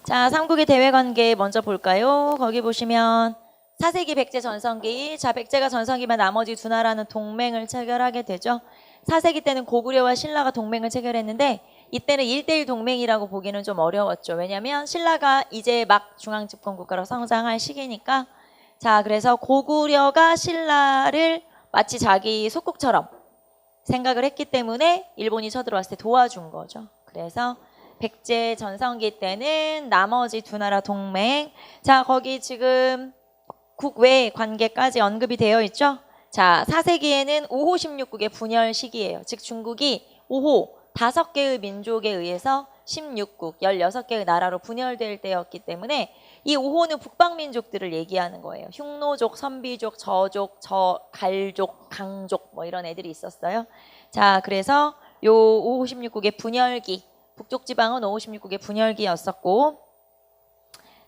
자, 삼국의 대외관계 먼저 볼까요? 거기 보시면 4세기 백제 전성기. 자, 백제가 전성기면 나머지 두 나라는 동맹을 체결하게 되죠. 4세기 때는 고구려와 신라가 동맹을 체결했는데 이때는 1대1 동맹이라고 보기는 좀 어려웠죠. 왜냐하면 신라가 이제 막 중앙집권국가로 성장할 시기니까. 자, 그래서 고구려가 신라를 마치 자기 속국처럼 생각을 했기 때문에 일본이 쳐들어왔을 때 도와준 거죠. 그래서 백제 전성기 때는 나머지 두 나라 동맹. 자, 거기 지금 국외 관계까지 언급이 되어 있죠. 자, 4세기에는 5호 16국의 분열 시기예요. 즉 중국이 5호 5개의 민족에 의해서 16국 16개의 나라로 분열될 때였기 때문에 이 5호는 북방민족들을 얘기하는 거예요. 흉노족, 선비족, 저족, 갈족, 강족 뭐 이런 애들이 있었어요. 자, 그래서 요 5호 16국의 분열기, 북쪽 지방은 5호 16국의 분열기였었고,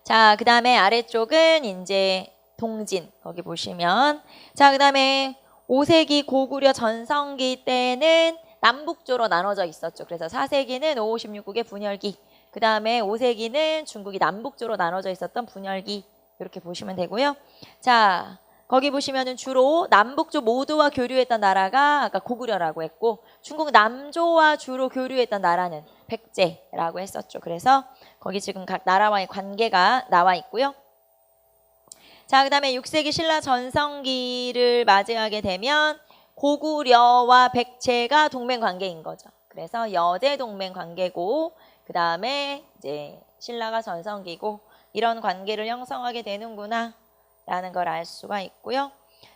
자, 그 다음에 아래쪽은 이제 동진, 거기 보시면. 자, 그 다음에 5세기 고구려 전성기 때는 남북조로 나눠져 있었죠. 그래서 4세기는 5호 16국의 분열기, 그 다음에 5세기는 중국이 남북조로 나눠져 있었던 분열기, 이렇게 보시면 되고요. 자, 거기 보시면은 주로 남북조 모두와 교류했던 나라가 아까 고구려라고 했고, 중국 남조와 주로 교류했던 나라는 백제라고 했었죠. 그래서 거기 지금 각 나라와의 관계가 나와 있고요. 자, 그 다음에 6세기 신라 전성기를 맞이하게 되면 고구려와 백제가 동맹 관계인 거죠. 그래서 여제 동맹 관계고, 그 다음에 이제 신라가 전성기고, 이런 관계를 형성하게 되는구나 라는 걸 알 수가 있고요.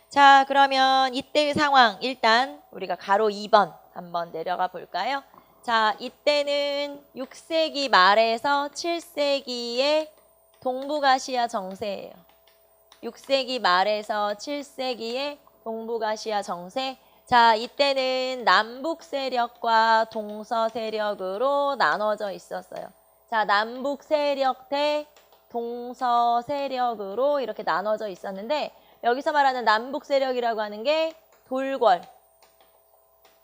자, 그러면 이때의 상황 일단 우리가 가로 2번 한번 내려가 볼까요? 자, 이때는 6세기 말에서 7세기의 동북아시아 정세예요. 6세기 말에서 7세기의 동북아시아 정세. 자, 이때는 남북 세력과 동서 세력으로 나눠져 있었어요. 자, 남북 세력 대 동서 세력으로 이렇게 나눠져 있었는데, 여기서 말하는 남북 세력이라고 하는 게 돌궐,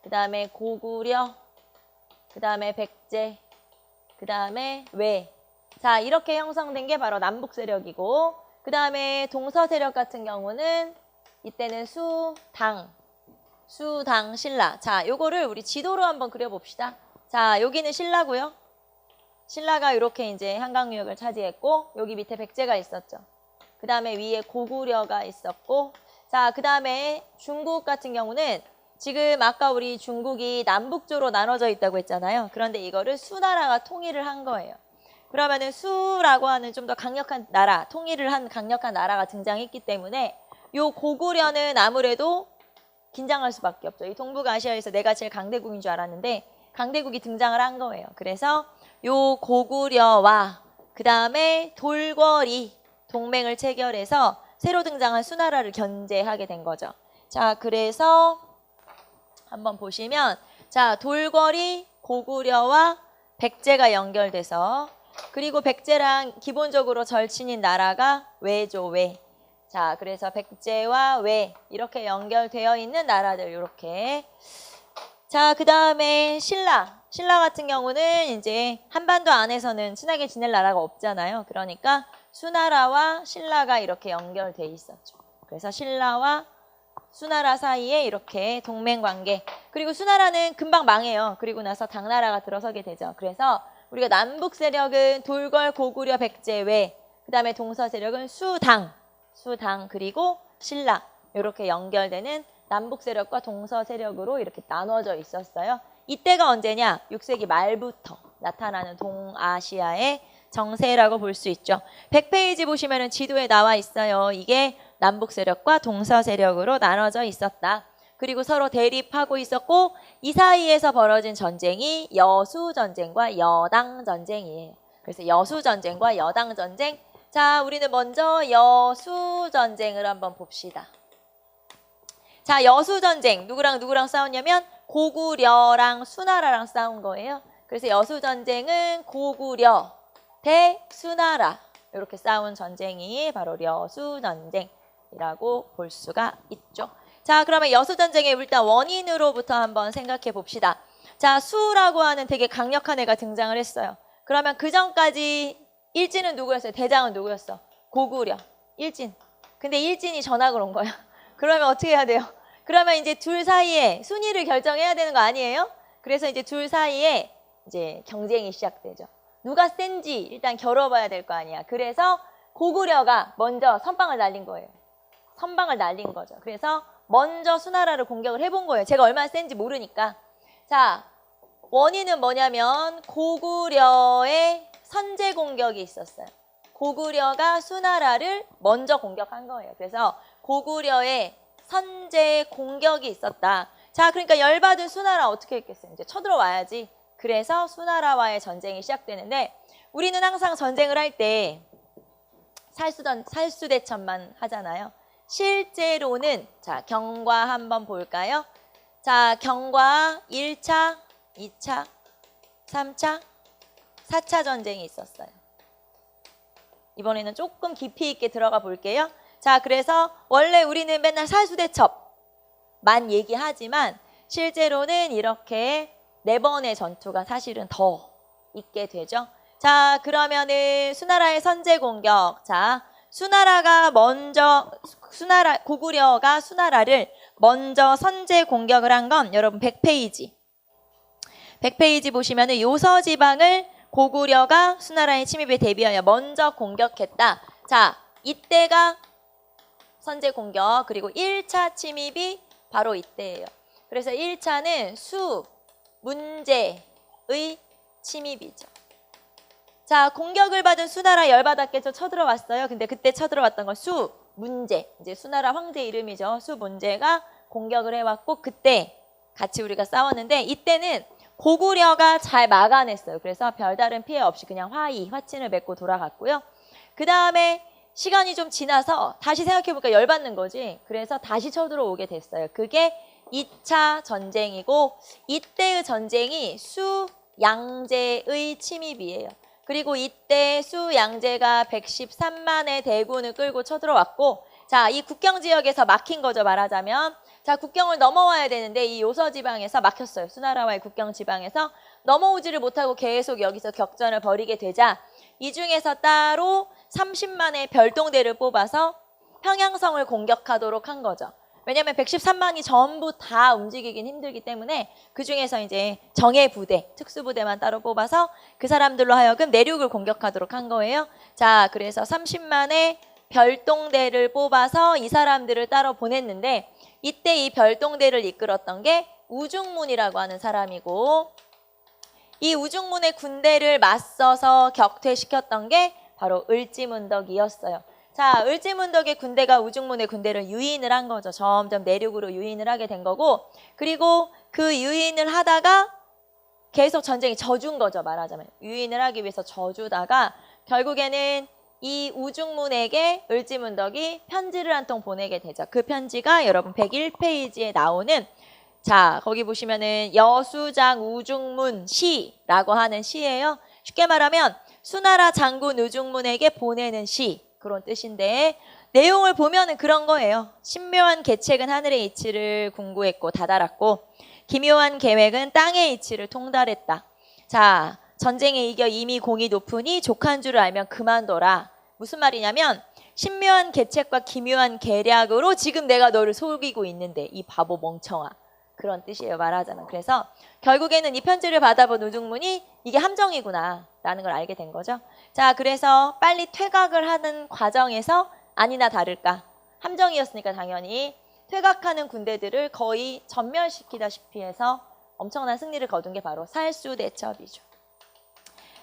그 다음에 고구려, 그 다음에 백제, 그 다음에 외. 자, 이렇게 형성된 게 바로 남북 세력이고, 그 다음에 동서 세력 같은 경우는 이때는 수당, 신라. 자, 요거를 우리 지도로 한번 그려봅시다. 자, 여기는 신라고요. 신라가 이렇게 이제 한강유역을 차지했고, 여기 밑에 백제가 있었죠. 그 다음에 위에 고구려가 있었고, 자, 그 다음에 중국 같은 경우는 지금 아까 우리 중국이 남북조로 나눠져 있다고 했잖아요. 그런데 이거를 수나라가 통일을 한 거예요. 그러면은 수라고 하는 좀 더 강력한 나라, 통일을 한 강력한 나라가 등장했기 때문에 요 고구려는 아무래도 긴장할 수밖에 없죠. 이 동북아시아에서 내가 제일 강대국인 줄 알았는데 강대국이 등장을 한 거예요. 그래서 요 고구려와 그 다음에 돌궐이 동맹을 체결해서 새로 등장한 수나라를 견제하게 된 거죠. 자, 그래서 한번 보시면, 자, 돌궐이 고구려와 백제가 연결돼서, 그리고 백제랑 기본적으로 절친인 나라가 외죠, 외. 자, 그래서 백제와 외 이렇게 연결되어 있는 나라들 이렇게. 자, 그 다음에 신라 같은 경우는 이제 한반도 안에서는 친하게 지낼 나라가 없잖아요. 그러니까 수나라와 신라가 이렇게 연결돼 있었죠. 그래서 신라와 수나라 사이에 이렇게 동맹 관계. 그리고 수나라는 금방 망해요. 그리고 나서 당나라가 들어서게 되죠. 그래서 우리가 남북 세력은 돌궐, 고구려, 백제, 외, 그 다음에 동서 세력은 수당 그리고 신라, 이렇게 연결되는 남북 세력과 동서 세력으로 이렇게 나눠져 있었어요. 이때가 언제냐? 6세기 말부터 나타나는 동아시아의 정세라고 볼 수 있죠. 100페이지 보시면은 지도에 나와 있어요. 이게 남북 세력과 동서 세력으로 나눠져 있었다. 그리고 서로 대립하고 있었고, 이 사이에서 벌어진 전쟁이 여수 전쟁과 여당 전쟁이에요. 그래서 여수 전쟁과 여당 전쟁. 자, 우리는 먼저 여수 전쟁을 한번 봅시다. 자, 여수 전쟁 누구랑 싸웠냐면 고구려랑 수나라랑 싸운 거예요. 그래서 여수 전쟁은 고구려 대 수나라 이렇게 싸운 전쟁이 바로 여수 전쟁이라고 볼 수가 있죠. 자, 그러면 여수 전쟁의 일단 원인으로부터 한번 생각해 봅시다. 자, 수라고 하는 되게 강력한 애가 등장을 했어요. 그러면 그 전까지 일진은 누구였어요? 대장은 누구였어? 고구려. 일진. 근데 일진이 전학을 온 거야. 그러면 어떻게 해야 돼요? 그러면 이제 둘 사이에 순위를 결정해야 되는 거 아니에요? 그래서 이제 둘 사이에 이제 경쟁이 시작되죠. 누가 센지 일단 겨뤄봐야 될 거 아니야. 그래서 고구려가 먼저 선방을 날린 거예요. 선방을 날린 거죠. 그래서 먼저 수나라를 공격을 해본 거예요. 제가 얼마나 센지 모르니까. 자, 원인은 뭐냐면 고구려의 선제 공격이 있었어요. 고구려가 수나라를 먼저 공격한 거예요. 그래서 고구려의 선제 공격이 있었다. 자, 그러니까 열받은 수나라 어떻게 했겠어요? 이제 쳐들어와야지. 그래서 수나라와의 전쟁이 시작되는데 우리는 항상 전쟁을 할 때 살수대첩만 하잖아요. 실제로는 자, 경과 한번 볼까요? 자, 경과 1차, 2차, 3차, 4차 전쟁이 있었어요. 이번에는 조금 깊이 있게 들어가 볼게요. 자, 그래서 원래 우리는 맨날 살수대첩만 얘기하지만 실제로는 이렇게 4번의 전투가 사실은 더 있게 되죠. 자, 그러면은 수나라의 선제 공격. 자, 고구려가 수나라를 먼저 선제 공격을 한 건 여러분 100페이지. 100페이지 보시면은 요서지방을 고구려가 수나라의 침입에 대비하여 먼저 공격했다. 자, 이때가 선제 공격, 그리고 1차 침입이 바로 이때예요. 그래서 1차는 수, 문제의 침입이죠. 자, 공격을 받은 수나라 열받았겠죠. 쳐들어왔어요. 근데 그때 쳐들어왔던 건 수, 문제. 이제 수나라 황제 이름이죠. 수, 문제가 공격을 해왔고 그때 같이 우리가 싸웠는데 이때는 고구려가 잘 막아냈어요. 그래서 별다른 피해 없이 그냥 화친을 맺고 돌아갔고요. 그 다음에 시간이 좀 지나서 다시 생각해보니까 열받는 거지. 그래서 다시 쳐들어오게 됐어요. 그게 2차 전쟁이고 이때의 전쟁이 수, 양제의 침입이에요. 그리고 이때 수, 양제가 113만의 대군을 끌고 쳐들어왔고 자, 이 국경 지역에서 막힌 거죠. 말하자면. 자, 국경을 넘어와야 되는데 이 요서지방에서 막혔어요. 수나라와의 국경 지방에서 넘어오지를 못하고 계속 여기서 격전을 벌이게 되자 이 중에서 따로 30만의 별동대를 뽑아서 평양성을 공격하도록 한 거죠. 왜냐하면 113만이 전부 다 움직이긴 힘들기 때문에 그중에서 이제 정예부대, 특수부대만 따로 뽑아서 그 사람들로 하여금 내륙을 공격하도록 한 거예요. 자, 그래서 30만의 별동대를 뽑아서 이 사람들을 따로 보냈는데 이때 이 별동대를 이끌었던 게 우중문이라고 하는 사람이고 이 우중문의 군대를 맞서서 격퇴시켰던 게 바로 을지문덕이었어요. 자, 을지문덕의 군대가 우중문의 군대를 유인을 한 거죠. 점점 내륙으로 유인을 하게 된 거고 그리고 그 유인을 하다가 계속 전쟁이 져준 거죠. 말하자면 유인을 하기 위해서 져주다가 결국에는 이 우중문에게 을지문덕이 편지를 한 통 보내게 되죠. 그 편지가 여러분 101페이지에 나오는 자, 거기 보시면은 여수장 우중문 시라고 하는 시예요. 쉽게 말하면 수나라 장군 우중문에게 보내는 시 그런 뜻인데 내용을 보면은 그런 거예요. 신묘한 계책은 하늘의 이치를 궁구했고 다다랐고 기묘한 계획은 땅의 이치를 통달했다. 자, 전쟁에 이겨 이미 공이 높으니 족한 줄을 알면 그만둬라. 무슨 말이냐면 신묘한 계책과 기묘한 계략으로 지금 내가 너를 속이고 있는데 이 바보 멍청아. 그런 뜻이에요. 말하자면. 그래서 결국에는 이 편지를 받아본 우중문이 이게 함정이구나 라는 걸 알게 된 거죠. 자, 그래서 빨리 퇴각을 하는 과정에서 아니나 다를까 함정이었으니까 당연히 퇴각하는 군대들을 거의 전멸시키다시피 해서 엄청난 승리를 거둔 게 바로 살수대첩이죠.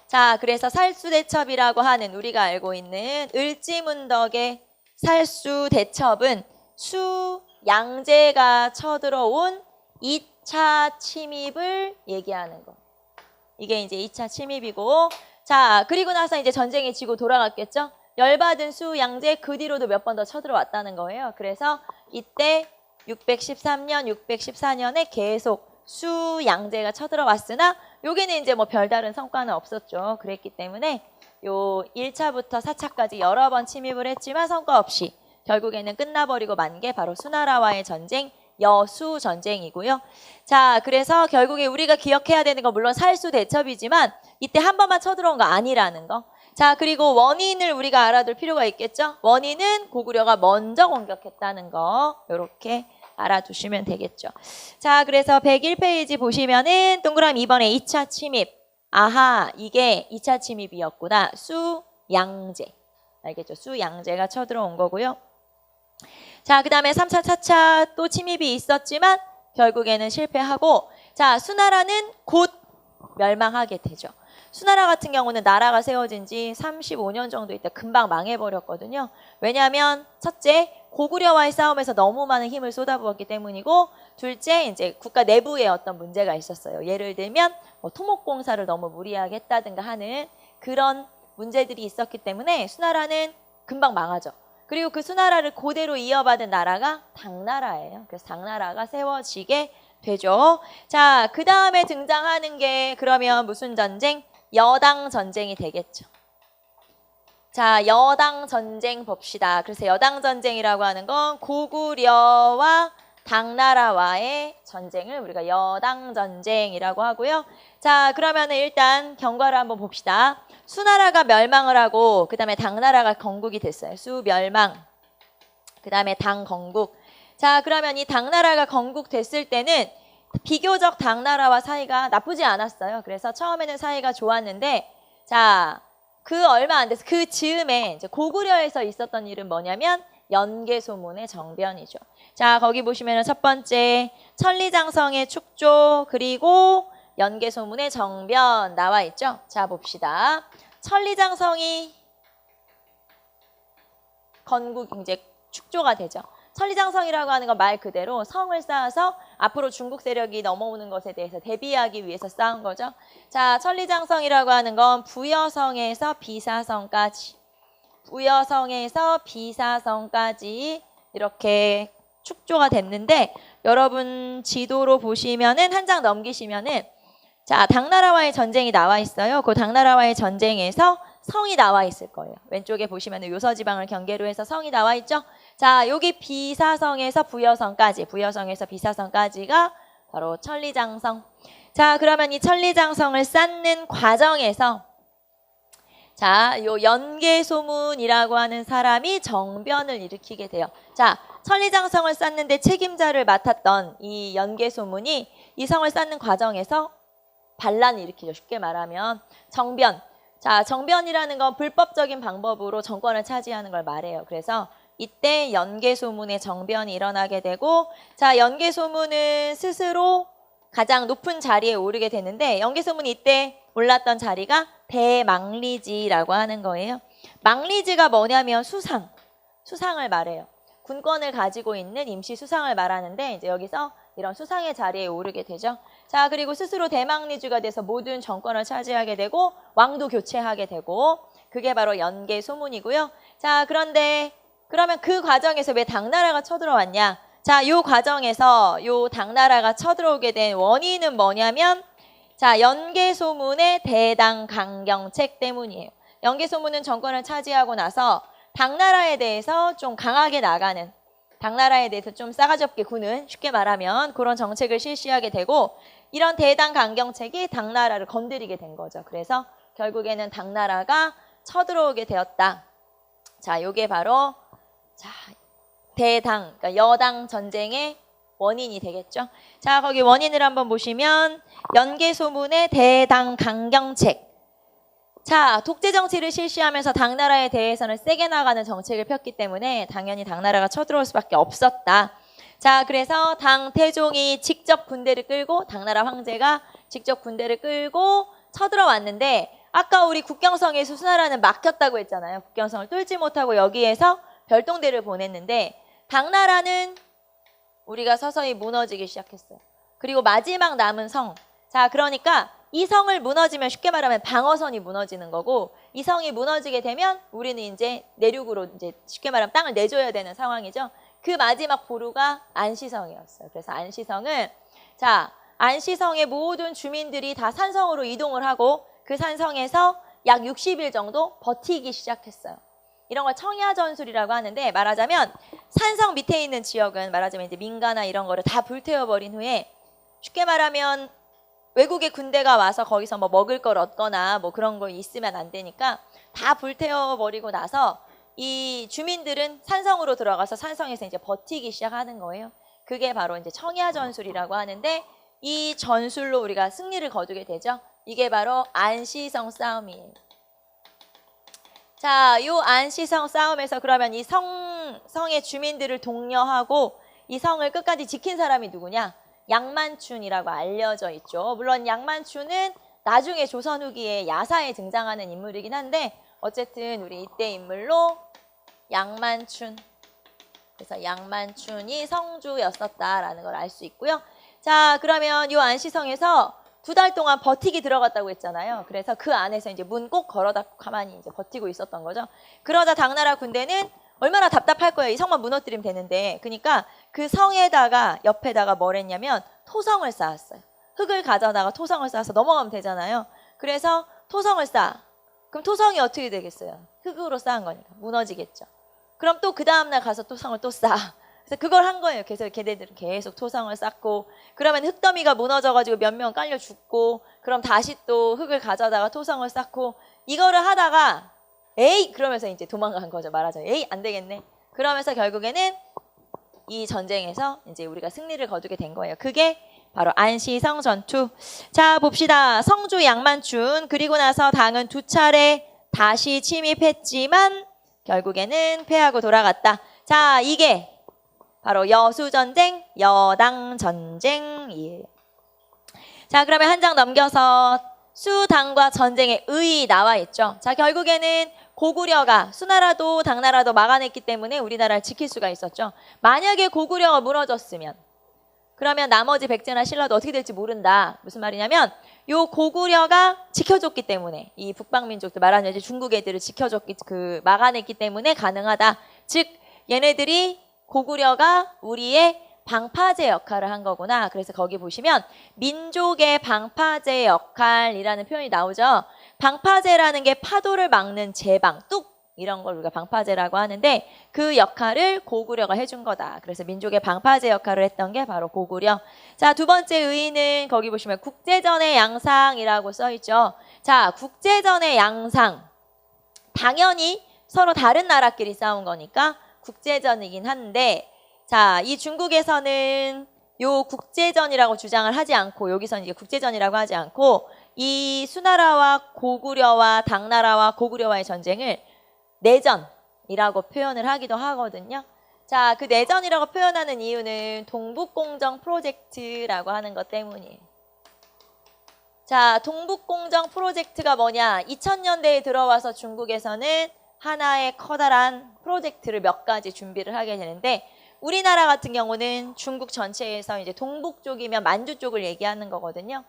자, 그래서 살수대첩이라고 하는 우리가 알고 있는 을지문덕의 살수대첩은 수, 양제가 쳐들어온 2차 침입을 얘기하는 거. 이게 이제 2차 침입이고 자, 그리고 나서 이제 전쟁에 지고 돌아갔겠죠. 열받은 수, 양제 그 뒤로도 몇 번 더 쳐들어왔다는 거예요. 그래서 이때 613년, 614년에 계속 수, 양제가 쳐들어왔으나 여기는 이제 뭐 별다른 성과는 없었죠. 그랬기 때문에 요 1차부터 4차까지 여러 번 침입을 했지만 성과 없이 결국에는 끝나버리고 만 게 바로 수나라와의 전쟁, 여수 전쟁이고요. 자, 그래서 결국에 우리가 기억해야 되는 건 물론 살수대첩이지만 이때 한 번만 쳐들어온 거 아니라는 거. 자, 그리고 원인을 우리가 알아둘 필요가 있겠죠? 원인은 고구려가 먼저 공격했다는 거 이렇게 알아두시면 되겠죠. 자, 그래서 101페이지 보시면은 동그라미 2번에 2차 침입. 아하, 이게 2차 침입이었구나. 수양제. 알겠죠? 수양제가 쳐들어온 거고요. 자, 그 다음에 3차, 4차 또 침입이 있었지만 결국에는 실패하고, 자, 수나라는 곧 멸망하게 되죠. 수나라 같은 경우는 나라가 세워진 지 35년 정도 있다 금방 망해버렸거든요. 왜냐하면 첫째, 고구려와의 싸움에서 너무 많은 힘을 쏟아부었기 때문이고, 둘째, 이제 국가 내부에 어떤 문제가 있었어요. 예를 들면 뭐 토목공사를 너무 무리하게 했다든가 하는 그런 문제들이 있었기 때문에 수나라는 금방 망하죠. 그리고 그 수나라를 그대로 이어받은 나라가 당나라예요. 그래서 당나라가 세워지게 되죠. 자, 그 다음에 등장하는 게 그러면 무슨 전쟁? 여당 전쟁이 되겠죠. 자, 여당 전쟁 봅시다. 그래서 여당 전쟁이라고 하는 건 고구려와 당나라와의 전쟁을 우리가 여당 전쟁이라고 하고요. 자, 그러면 일단 경과를 한번 봅시다. 수나라가 멸망을 하고 그 다음에 당나라가 건국이 됐어요. 수멸망. 그 다음에 당건국. 자, 그러면 이 당나라가 건국됐을 때는 비교적 당나라와 사이가 나쁘지 않았어요. 그래서 처음에는 사이가 좋았는데, 자, 그 얼마 안 돼서 그 즈음에 이제 고구려에서 있었던 일은 뭐냐면 연개소문의 정변이죠. 자, 거기 보시면은 첫 번째 천리장성의 축조 그리고 연개소문의 정변 나와 있죠. 자, 봅시다. 천리장성이 건국 이제 축조가 되죠. 천리장성이라고 하는 건 말 그대로 성을 쌓아서 앞으로 중국 세력이 넘어오는 것에 대해서 대비하기 위해서 쌓은 거죠. 자, 천리장성이라고 하는 건 부여성에서 비사성까지, 부여성에서 비사성까지 이렇게 축조가 됐는데, 여러분 지도로 보시면은 한 장 넘기시면은, 자, 당나라와의 전쟁이 나와 있어요. 그 당나라와의 전쟁에서 성이 나와 있을 거예요. 왼쪽에 보시면 요서지방을 경계로 해서 성이 나와 있죠. 자, 여기 비사성에서 부여성까지, 부여성에서 비사성까지가 바로 천리장성. 자, 그러면 이 천리장성을 쌓는 과정에서, 자, 요 연개소문이라고 하는 사람이 정변을 일으키게 돼요. 자, 천리장성을 쌓는데 책임자를 맡았던 이 연개소문이 이 성을 쌓는 과정에서 반란을 일으키죠. 쉽게 말하면 정변. 자, 정변이라는 건 불법적인 방법으로 정권을 차지하는 걸 말해요. 그래서 이때 연개소문의 정변이 일어나게 되고, 자, 연개소문은 스스로 가장 높은 자리에 오르게 되는데, 연개소문이 이때 올랐던 자리가 대망리지라고 하는 거예요. 망리지가 뭐냐면 수상을 말해요. 군권을 가지고 있는 임시 수상을 말하는데, 이제 여기서 이런 수상의 자리에 오르게 되죠. 자, 그리고 스스로 대망리주가 돼서 모든 정권을 차지하게 되고 왕도 교체하게 되고, 그게 바로 연개소문이고요. 자, 그런데 그러면 그 과정에서 왜 당나라가 쳐들어왔냐? 자, 요 과정에서 요 당나라가 쳐들어오게 된 원인은 뭐냐면, 자, 연개소문의 대당 강경책 때문이에요. 연개소문은 정권을 차지하고 나서 당나라에 대해서 좀 강하게 나가는, 당나라에 대해서 좀 싸가지 없게 구는, 쉽게 말하면 그런 정책을 실시하게 되고, 이런 대당 강경책이 당나라를 건드리게 된 거죠. 그래서 결국에는 당나라가 쳐들어오게 되었다. 자, 요게 바로 자, 대당, 그러니까 여당 전쟁의 원인이 되겠죠. 자, 거기 원인을 한번 보시면 연개소문의 대당 강경책. 자, 독재 정치를 실시하면서 당나라에 대해서는 세게 나가는 정책을 폈기 때문에 당연히 당나라가 쳐들어올 수밖에 없었다. 자, 그래서 당태종이 직접 군대를 끌고, 당나라 황제가 직접 군대를 끌고 쳐들어왔는데, 아까 우리 국경성에 수나라는 막혔다고 했잖아요. 국경성을 뚫지 못하고 여기에서 별동대를 보냈는데, 당나라는 우리가 서서히 무너지기 시작했어요. 그리고 마지막 남은 성. 자, 그러니까 이 성을 무너지면 쉽게 말하면 방어선이 무너지는 거고, 이 성이 무너지게 되면 우리는 이제 내륙으로 이제 쉽게 말하면 땅을 내줘야 되는 상황이죠. 그 마지막 보루가 안시성이었어요. 그래서 안시성은, 자, 안시성의 모든 주민들이 다 산성으로 이동을 하고 그 산성에서 약 60일 정도 버티기 시작했어요. 이런 걸 청야전술이라고 하는데, 말하자면 산성 밑에 있는 지역은 말하자면 이제 민가나 이런 거를 다 불태워버린 후에, 쉽게 말하면 외국의 군대가 와서 거기서 뭐 먹을 걸 얻거나 뭐 그런 거 있으면 안 되니까 다 불태워버리고 나서 이 주민들은 산성으로 들어가서 산성에서 이제 버티기 시작하는 거예요. 그게 바로 이제 청야전술이라고 하는데 이 전술로 우리가 승리를 거두게 되죠. 이게 바로 안시성 싸움이에요. 자, 요 안시성 싸움에서 그러면 이 성의 주민들을 독려하고 이 성을 끝까지 지킨 사람이 누구냐? 양만춘이라고 알려져 있죠. 물론 양만춘은 나중에 조선 후기에 야사에 등장하는 인물이긴 한데 어쨌든 우리 이때 인물로 양만춘. 그래서 양만춘이 성주였었다라는 걸 알 수 있고요. 자, 그러면 요 안시성에서 2달 동안 버티기 들어갔다고 했잖아요. 그래서 그 안에서 이제 문 꼭 걸어 닫고 가만히 이제 버티고 있었던 거죠. 그러자 당나라 군대는 얼마나 답답할 거예요. 이 성만 무너뜨리면 되는데. 그러니까 그 성에다가 옆에다가 뭘 했냐면 토성을 쌓았어요. 흙을 가져다가 토성을 쌓아서 넘어가면 되잖아요. 그래서 토성을 쌓아. 그럼 토성이 어떻게 되겠어요? 흙으로 쌓은 거니까 무너지겠죠. 그럼 또 그 다음날 가서 토성을 또 쌓아. 그래서 그걸 한 거예요. 그래서 걔네들은 계속 토성을 쌓고 그러면 흙더미가 무너져가지고 몇 명 깔려 죽고 그럼 다시 또 흙을 가져다가 토성을 쌓고 이거를 하다가 에이 그러면서 이제 도망간 거죠. 말하자면 에이 안 되겠네. 그러면서 결국에는 이 전쟁에서 이제 우리가 승리를 거두게 된 거예요. 그게 바로 안시성 전투. 자 봅시다. 성주 양만춘 그리고 나서 당은 2차례 다시 침입했지만 결국에는 패하고 돌아갔다. 자 이게 바로 여수전쟁, 여당전쟁이에요. 자 그러면 한 장 넘겨서 수당과 전쟁의 의의 나와 있죠. 자 결국에는 고구려가 수나라도 당나라도 막아냈기 때문에 우리나라를 지킬 수가 있었죠. 만약에 고구려가 무너졌으면 그러면 나머지 백제나 신라도 어떻게 될지 모른다. 무슨 말이냐면 요 고구려가 지켜줬기 때문에 이 북방민족들 말하는 이제 중국 애들을 지켜줬기 막아냈기 때문에 가능하다. 즉 얘네들이 고구려가 우리의 방파제 역할을 한 거구나. 그래서 거기 보시면 민족의 방파제 역할이라는 표현이 나오죠. 방파제라는 게 파도를 막는 제방, 뚝 이런 걸 우리가 방파제라고 하는데 그 역할을 고구려가 해준 거다. 그래서 민족의 방파제 역할을 했던 게 바로 고구려. 자, 2번째 의의는 거기 보시면 국제전의 양상이라고 써있죠. 자, 국제전의 양상. 당연히 서로 다른 나라끼리 싸운 거니까 국제전이긴 한데 자, 이 중국에서는 요 국제전이라고 주장을 하지 않고 여기서는 이게 국제전이라고 하지 않고 이 수나라와 고구려와 당나라와 고구려와의 전쟁을 내전이라고 표현을 하기도 하거든요. 자, 그 내전이라고 표현하는 이유는 동북공정 프로젝트라고 하는 것 때문이에요. 자, 동북공정 프로젝트가 뭐냐? 2000년대에 들어와서 중국에서는 하나의 커다란 프로젝트를 몇 가지 준비를 하게 되는데 우리나라 같은 경우는 중국 전체에서 이제 동북 쪽이면 만주 쪽을 얘기하는 거거든요.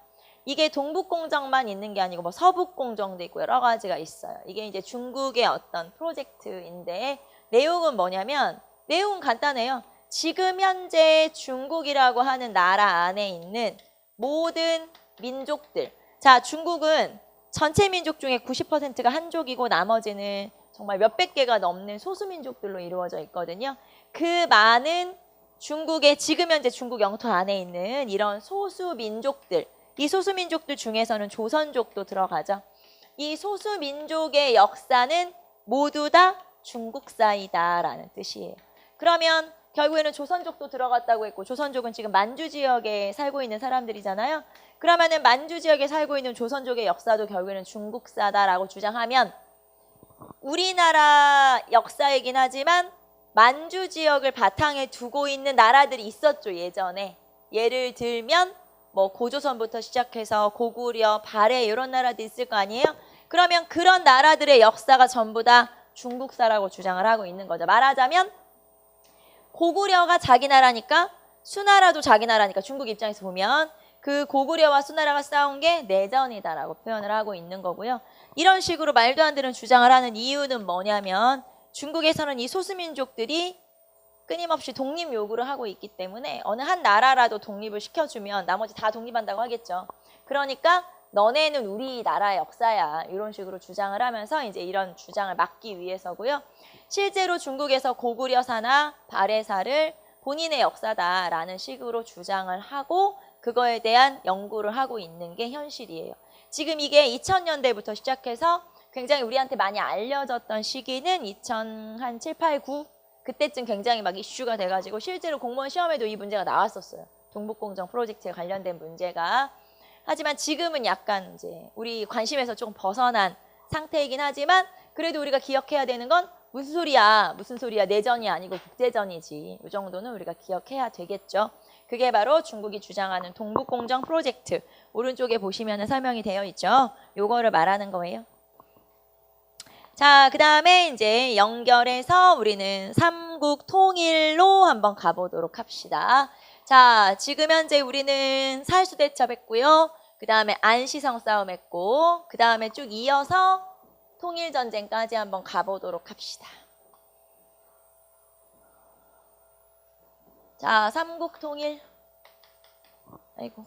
이게 동북공정만 있는 게 아니고 뭐 서북공정도 있고 여러 가지가 있어요. 이게 이제 중국의 어떤 프로젝트인데 내용은 뭐냐면 내용은 간단해요. 지금 현재 중국이라고 하는 나라 안에 있는 모든 민족들. 자, 중국은 전체 민족 중에 90%가 한족이고 나머지는 정말 몇백 개가 넘는 소수민족들로 이루어져 있거든요. 그 많은 중국의 지금 현재 중국 영토 안에 있는 이런 소수민족들, 이 소수민족들 중에서는 조선족도 들어가죠. 이 소수민족의 역사는 모두 다 중국사이다라는 뜻이에요. 그러면 결국에는 조선족도 들어갔다고 했고 조선족은 지금 만주 지역에 살고 있는 사람들이잖아요. 그러면은 만주 지역에 살고 있는 조선족의 역사도 결국에는 중국사다라고 주장하면 우리나라 역사이긴 하지만 만주 지역을 바탕에 두고 있는 나라들이 있었죠, 예전에. 예를 들면 뭐 고조선부터 시작해서 고구려, 발해 이런 나라도 있을 거 아니에요? 그러면 그런 나라들의 역사가 전부 다 중국사라고 주장을 하고 있는 거죠. 말하자면 고구려가 자기 나라니까 수나라도 자기 나라니까 중국 입장에서 보면 그 고구려와 수나라가 싸운 게 내전이다라고 표현을 하고 있는 거고요. 이런 식으로 말도 안 되는 주장을 하는 이유는 뭐냐면 중국에서는 이 소수민족들이 끊임없이 독립 요구를 하고 있기 때문에 어느 한 나라라도 독립을 시켜주면 나머지 다 독립한다고 하겠죠. 그러니까 너네는 우리나라의 역사야 이런 식으로 주장을 하면서 이제 이런 주장을 막기 위해서고요. 실제로 중국에서 고구려사나 발해사를 본인의 역사다라는 식으로 주장을 하고 그거에 대한 연구를 하고 있는 게 현실이에요. 지금 이게 2000년대부터 시작해서 굉장히 우리한테 많이 알려졌던 시기는 2007, 8, 9 그때쯤 굉장히 막 이슈가 돼가지고 실제로 공무원 시험에도 이 문제가 나왔었어요. 동북공정 프로젝트에 관련된 문제가. 하지만 지금은 약간 이제 우리 관심에서 조금 벗어난 상태이긴 하지만 그래도 우리가 기억해야 되는 건 무슨 소리야 내전이 아니고 국제전이지. 이 정도는 우리가 기억해야 되겠죠. 그게 바로 중국이 주장하는 동북공정 프로젝트. 오른쪽에 보시면 설명이 되어 있죠. 요거를 말하는 거예요. 자, 그 다음에 이제 연결해서 우리는 삼국 통일로 한번 가보도록 합시다. 자, 지금 현재 우리는 살수대첩 했고요. 그 다음에 안시성 싸움 했고, 그 다음에 쭉 이어서 통일전쟁까지 한번 가보도록 합시다. 자, 삼국 통일. 아이고.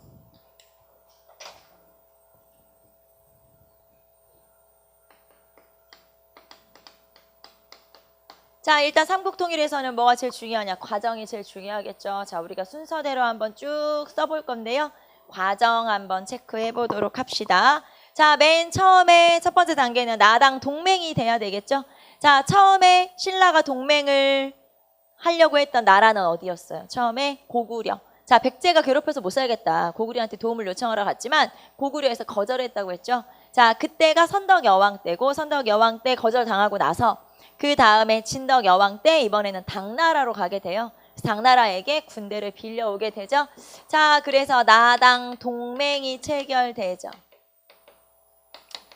자, 일단 삼국 통일에서는 뭐가 제일 중요하냐? 과정이 제일 중요하겠죠. 자, 우리가 순서대로 한번 쭉 써볼 건데요. 과정 한번 체크해 보도록 합시다. 자, 맨 처음에 첫 번째 단계는 나당 동맹이 돼야 되겠죠. 자, 처음에 신라가 동맹을 하려고 했던 나라는 어디였어요? 처음에 고구려. 자, 백제가 괴롭혀서 못 살겠다. 고구려한테 도움을 요청하러 갔지만 고구려에서 거절했다고 했죠. 자, 그때가 선덕여왕 때고 선덕여왕 때 거절당하고 나서 그 다음에 진덕여왕 때 이번에는 당나라로 가게 돼요. 당나라에게 군대를 빌려오게 되죠. 자, 그래서 나당 동맹이 체결되죠.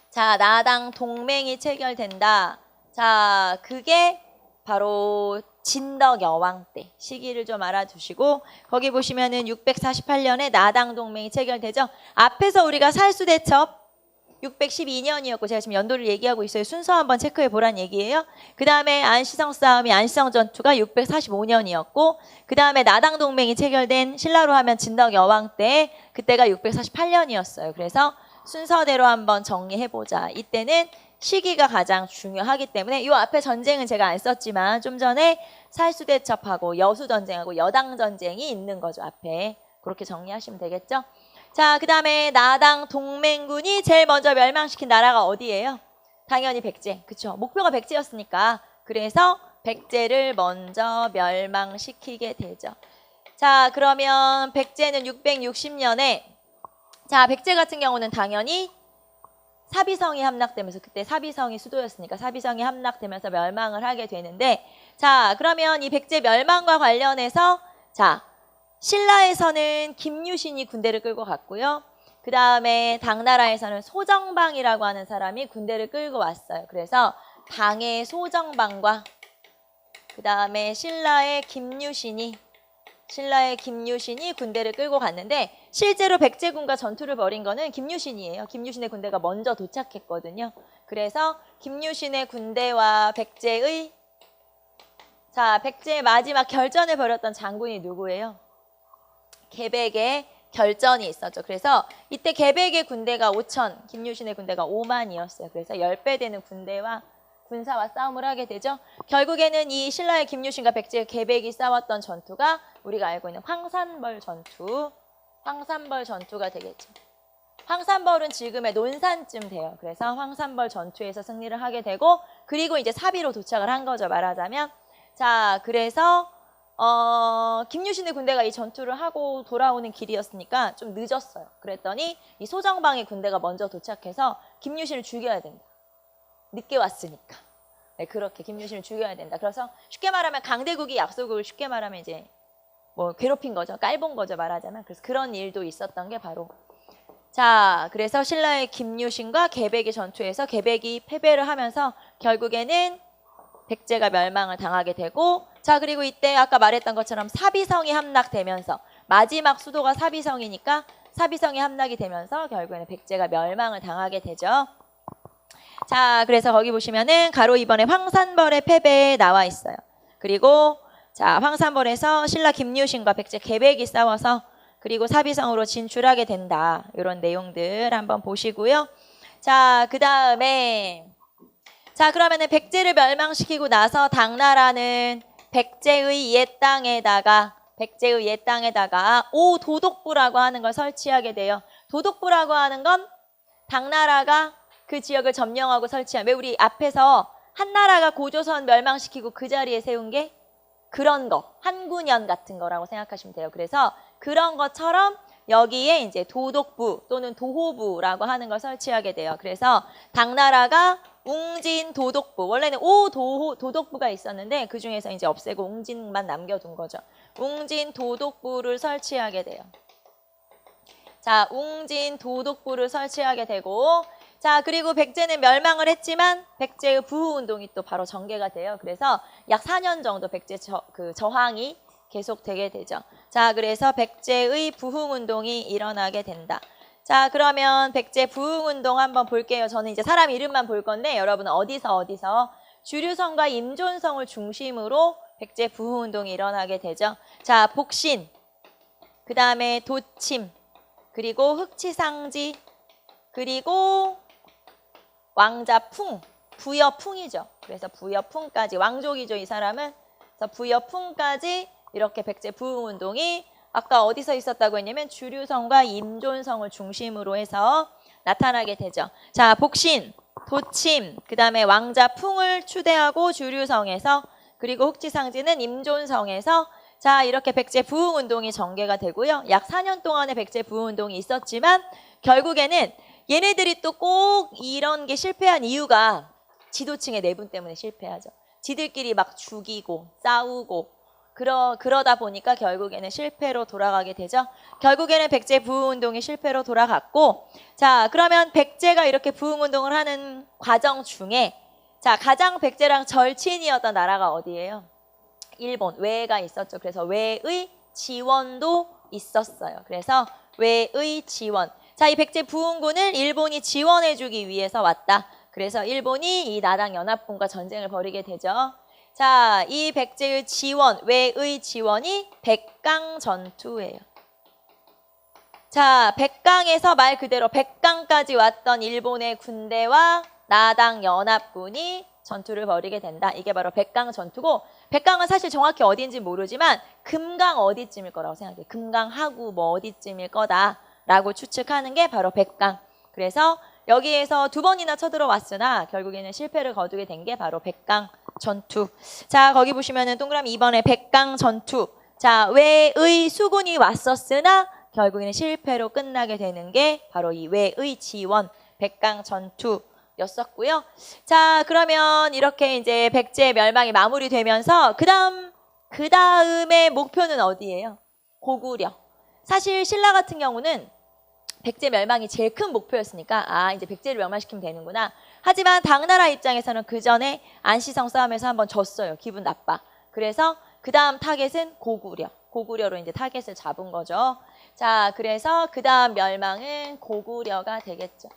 자, 나당 동맹이 체결된다. 자, 그게 바로 진덕여왕 때 시기를 좀 알아두시고 거기 보시면은 648년에 나당 동맹이 체결되죠. 앞에서 우리가 살수대첩 612년이었고 제가 지금 연도를 얘기하고 있어요. 순서 한번 체크해 보란 얘기예요. 그 다음에 안시성 싸움이 안시성 전투가 645년이었고 그 다음에 나당 동맹이 체결된 신라로 하면 진덕여왕 때 그때가 648년이었어요. 그래서 순서대로 한번 정리해 보자. 이때는 시기가 가장 중요하기 때문에 이 앞에 전쟁은 제가 안 썼지만 좀 전에 살수대첩하고 여수전쟁하고 여당전쟁이 있는 거죠. 앞에. 그렇게 정리하시면 되겠죠. 자, 그 다음에 나당 동맹군이 제일 먼저 멸망시킨 나라가 어디예요? 당연히 백제. 그쵸? 목표가 백제였으니까. 그래서 백제를 먼저 멸망시키게 되죠. 자, 그러면 백제는 660년에 자, 백제 같은 경우는 당연히 사비성이 함락되면서 그때 사비성이 수도였으니까 사비성이 함락되면서 멸망을 하게 되는데 자, 그러면 이 백제 멸망과 관련해서 자, 신라에서는 김유신이 군대를 끌고 갔고요. 그 다음에 당나라에서는 소정방이라고 하는 사람이 군대를 끌고 왔어요. 그래서 당의 소정방과 그 다음에 신라의 김유신이 군대를 끌고 갔는데 실제로 백제군과 전투를 벌인 거는 김유신이에요. 김유신의 군대가 먼저 도착했거든요. 그래서 김유신의 군대와 백제의 자, 백제의 마지막 결전을 벌였던 장군이 누구예요? 개백의 결전이 있었죠. 그래서 이때 개백의 군대가 5천, 김유신의 군대가 5만이었어요. 그래서 10배 되는 군사와 싸움을 하게 되죠. 결국에는 이 신라의 김유신과 백제의 개백이 싸웠던 전투가 우리가 알고 있는 황산벌 전투가 되겠죠. 황산벌은 지금의 논산쯤 돼요. 그래서 황산벌 전투에서 승리를 하게 되고 그리고 이제 사비로 도착을 한 거죠. 말하자면. 자, 그래서 김유신의 군대가 이 전투를 하고 돌아오는 길이었으니까 좀 늦었어요. 그랬더니 이 소정방의 군대가 먼저 도착해서 김유신을 죽여야 된다. 늦게 왔으니까. 네, 그렇게 김유신을 죽여야 된다. 그래서 쉽게 말하면 강대국이 약소국을 쉽게 말하면 이제 뭐 괴롭힌 거죠. 깔본 거죠. 말하자면. 그래서 그런 일도 있었던 게 바로 자, 그래서 신라의 김유신과 개백의 전투에서 개백이 패배를 하면서 결국에는 백제가 멸망을 당하게 되고 자, 그리고 이때 아까 말했던 것처럼 사비성이 함락되면서 마지막 수도가 사비성이니까 사비성이 함락이 되면서 결국에는 백제가 멸망을 당하게 되죠. 자, 그래서 거기 보시면은 가로 2번에 황산벌의 패배에 나와 있어요. 그리고 자, 황산벌에서 신라 김유신과 백제 개백이 싸워서 그리고 사비성으로 진출하게 된다. 이런 내용들 한번 보시고요. 자, 그 다음에 자, 그러면은 백제를 멸망시키고 나서 당나라는 백제의 옛 땅에다가 백제의 옛 땅에다가 오도독부라고 하는 걸 설치하게 돼요. 도독부라고 하는 건 당나라가 그 지역을 점령하고 설치한, 왜 우리 앞에서 한나라가 고조선 멸망시키고 그 자리에 세운 게 그런 거, 한군연 같은 거라고 생각하시면 돼요. 그래서 그런 것처럼 여기에 이제 도독부 또는 도호부라고 하는 걸 설치하게 돼요. 그래서 당나라가 웅진 도독부, 원래는 도독부가 있었는데 그 중에서 이제 없애고 웅진만 남겨둔 거죠. 웅진 도독부를 설치하게 돼요. 자, 웅진 도독부를 설치하게 되고, 자, 그리고 백제는 멸망을 했지만 백제의 부후운동이 또 바로 전개가 돼요. 그래서 약 4년 정도 백제 저항이 계속되게 되죠. 자, 그래서 백제의 부흥운동이 일어나게 된다. 자, 그러면 백제 부흥운동 한번 볼게요. 저는 이제 사람 이름만 볼 건데 여러분은 어디서 주류성과 임존성을 중심으로 백제 부흥운동이 일어나게 되죠. 자, 복신, 그 다음에 도침, 그리고 흑치상지, 그리고 왕자풍, 부여풍이죠. 그래서 부여풍까지, 왕족이죠, 이 사람은. 그래서 부여풍까지 이렇게 백제 부흥운동이 아까 어디서 있었다고 했냐면 주류성과 임존성을 중심으로 해서 나타나게 되죠. 자, 복신, 도침, 그 다음에 왕자풍을 추대하고 주류성에서, 그리고 흑지상지는 임존성에서, 자, 이렇게 백제 부흥운동이 전개가 되고요. 약 4년 동안의 백제 부흥운동이 있었지만 결국에는 얘네들이 또 꼭 이런 게 실패한 이유가 지도층의 내분 때문에 실패하죠. 지들끼리 막 죽이고 싸우고 그러다 보니까 결국에는 실패로 돌아가게 되죠. 결국에는 백제 부흥운동이 실패로 돌아갔고, 자, 그러면 백제가 이렇게 부흥운동을 하는 과정 중에, 자, 가장 백제랑 절친이었던 나라가 어디예요? 일본, 외가 있었죠. 그래서 외의 지원도 있었어요. 그래서 외의 지원. 자, 이 백제 부흥군을 일본이 지원해주기 위해서 왔다. 그래서 일본이 이 나당 연합군과 전쟁을 벌이게 되죠. 자, 이 백제의 지원, 외의 지원이 백강 전투예요. 자, 백강에서 말 그대로 백강까지 왔던 일본의 군대와 나당 연합군이 전투를 벌이게 된다. 이게 바로 백강 전투고, 백강은 사실 정확히 어디인지 모르지만 금강 어디쯤일 거라고 생각해요. 금강하구 뭐 어디쯤일 거다라고 추측하는 게 바로 백강. 그래서 여기에서 2번이나 쳐들어왔으나 결국에는 실패를 거두게 된 게 바로 백강 전투. 자, 거기 보시면은 동그라미 2번에 백강 전투. 자, 외의 수군이 왔었으나 결국에는 실패로 끝나게 되는 게 바로 이 외의 지원, 백강 전투였었고요. 자, 그러면 이렇게 이제 백제 멸망이 마무리되면서 그 다음의 목표는 어디예요? 고구려. 사실 신라 같은 경우는 백제 멸망이 제일 큰 목표였으니까 이제 백제를 멸망시키면 되는구나. 하지만 당나라 입장에서는 그 전에 안시성 싸움에서 한번 졌어요. 기분 나빠. 그래서 그 다음 타겟은 고구려. 고구려로 이제 타겟을 잡은 거죠. 자, 그래서 그 다음 멸망은 고구려가 되겠죠.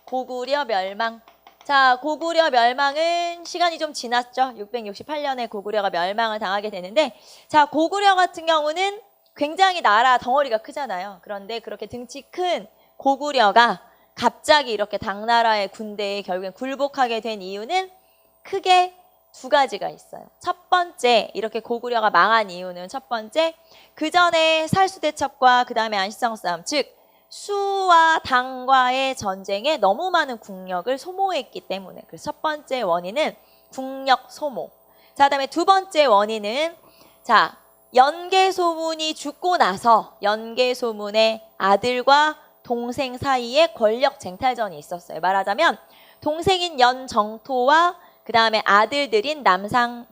고구려 멸망. 자, 고구려 멸망은 시간이 좀 지났죠. 668년에 고구려가 멸망을 당하게 되는데, 자, 고구려 같은 경우는 굉장히 나라 덩어리가 크잖아요. 그런데 그렇게 등치 큰 고구려가 갑자기 이렇게 당나라의 군대에 결국엔 굴복하게 된 이유는 크게 2가지가 있어요. 첫 번째, 이렇게 고구려가 망한 이유는 첫 번째, 그 전에 살수대첩과 그 다음에 안시성 싸움, 즉 수와 당과의 전쟁에 너무 많은 국력을 소모했기 때문에. 그래서 첫 번째 원인은 국력 소모. 자, 그다음에 2번째 원인은, 자, 연개소문이 죽고 나서 연개소문의 아들과 동생 사이에 권력 쟁탈전이 있었어요. 말하자면 동생인 연정토와 그 다음에 아들들인 남산,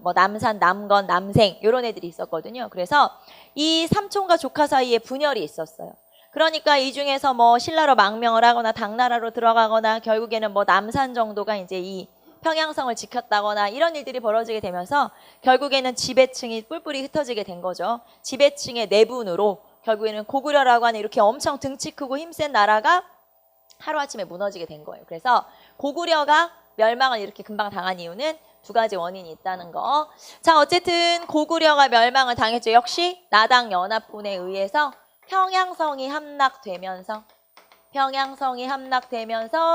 남건, 남생 이런 애들이 있었거든요. 그래서 이 삼촌과 조카 사이에 분열이 있었어요. 그러니까 이 중에서 뭐 신라로 망명을 하거나 당나라로 들어가거나 결국에는 뭐 남산 정도가 이제 이 평양성을 지켰다거나 이런 일들이 벌어지게 되면서 결국에는 지배층이 뿔뿔이 흩어지게 된 거죠. 지배층의 내분으로 결국에는 고구려라고 하는 이렇게 엄청 등치 크고 힘센 나라가 하루아침에 무너지게 된 거예요. 그래서 고구려가 멸망을 이렇게 금방 당한 이유는 2가지 원인이 있다는 거. 자, 어쨌든 고구려가 멸망을 당했죠. 역시 나당 연합군에 의해서 평양성이 함락되면서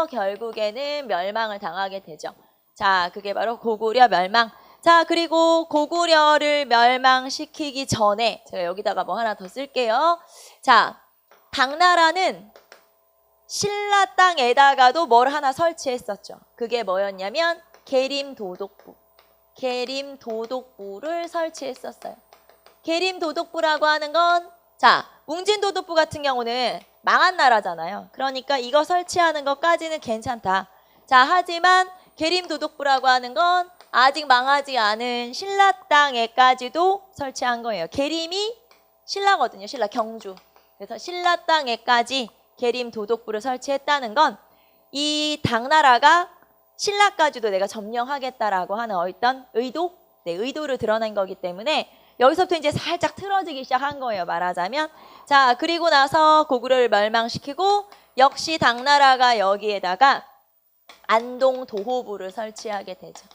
결국에는 멸망을 당하게 되죠. 자, 그게 바로 고구려 멸망. 자, 그리고 고구려를 멸망시키기 전에 제가 여기다가 뭐 하나 더 쓸게요. 자, 당나라는 신라 땅에다가도 뭘 하나 설치했었죠. 그게 뭐였냐면 계림도독부. 계림도독부를 설치했었어요. 계림도독부라고 하는 건 자, 웅진도독부 같은 경우는 망한 나라잖아요. 그러니까 이거 설치하는 것까지는 괜찮다. 자, 하지만 계림도독부라고 하는 건 아직 망하지 않은 신라 땅에까지도 설치한 거예요. 계림이 신라거든요. 신라 경주. 그래서 신라 땅에까지 계림도독부를 설치했다는 건 이 당나라가 신라까지도 내가 점령하겠다라고 하는 어떤 의도? 네, 의도를 드러낸 거기 때문에 여기서부터 이제 살짝 틀어지기 시작한 거예요. 말하자면. 자, 그리고 나서 고구려를 멸망시키고 역시 당나라가 여기에다가 안동도호부를 설치하게 되죠.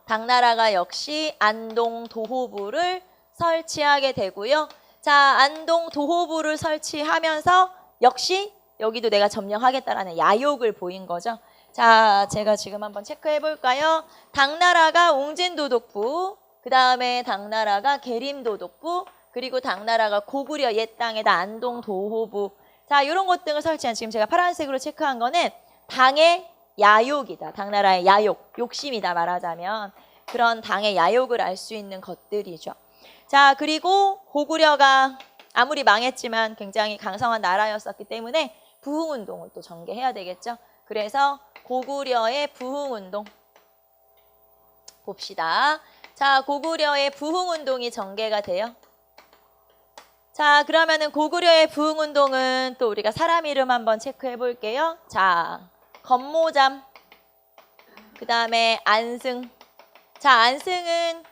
당나라가 역시 안동도호부를 설치하게 되고요. 자, 안동도호부를 설치하면서 역시 여기도 내가 점령하겠다라는 야욕을 보인 거죠. 자, 제가 지금 한번 체크해 볼까요? 당나라가 웅진도독부, 그 다음에 당나라가 계림도독부, 그리고 당나라가 고구려 옛 땅에다 안동도호부. 자, 이런 것 등을 설치한 지금 제가 파란색으로 체크한 거는 당의 야욕이다. 당나라의 야욕, 욕심이다 말하자면. 그런 당의 야욕을 알 수 있는 것들이죠. 자, 그리고 고구려가 아무리 망했지만 굉장히 강성한 나라였었기 때문에 부흥운동을 또 전개해야 되겠죠. 그래서 고구려의 부흥운동 봅시다. 자, 고구려의 부흥운동이 전개가 돼요. 자, 그러면은 고구려의 부흥운동은 또 우리가 사람 이름 한번 체크해 볼게요. 자, 건모잠, 그 다음에 안승. 자, 안승은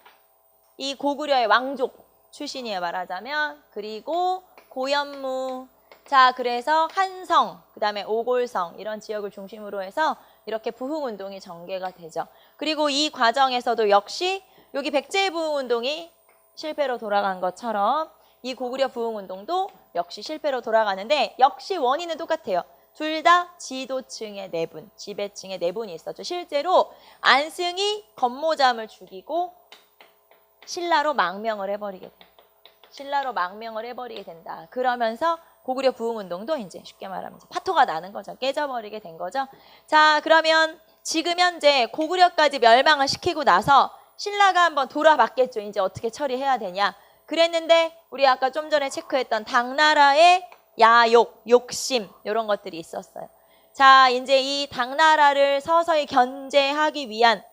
이 고구려의 왕족 출신이에요, 말하자면. 그리고 고현무. 자, 그래서 한성, 그 다음에 오골성 이런 지역을 중심으로 해서 이렇게 부흥운동이 전개가 되죠. 그리고 이 과정에서도 역시 여기 백제의 부흥운동이 실패로 돌아간 것처럼 이 고구려 부흥운동도 역시 실패로 돌아가는데 역시 원인은 똑같아요. 둘 다 지도층의 내분, 지배층의 내분이 있었죠. 실제로 안승이 건모잠을 죽이고 신라로 망명을 해버리게 된다. 신라로 망명을 해버리게 된다. 그러면서 고구려 부흥운동도 이제 쉽게 말하면 파토가 나는 거죠. 깨져버리게 된 거죠. 자, 그러면 지금 현재 고구려까지 멸망을 시키고 나서 신라가 한번 돌아봤겠죠. 이제 어떻게 처리해야 되냐. 그랬는데 우리 아까 좀 전에 체크했던 당나라의 야욕, 욕심 이런 것들이 있었어요. 자, 이제 이 당나라를 서서히 견제하기 위한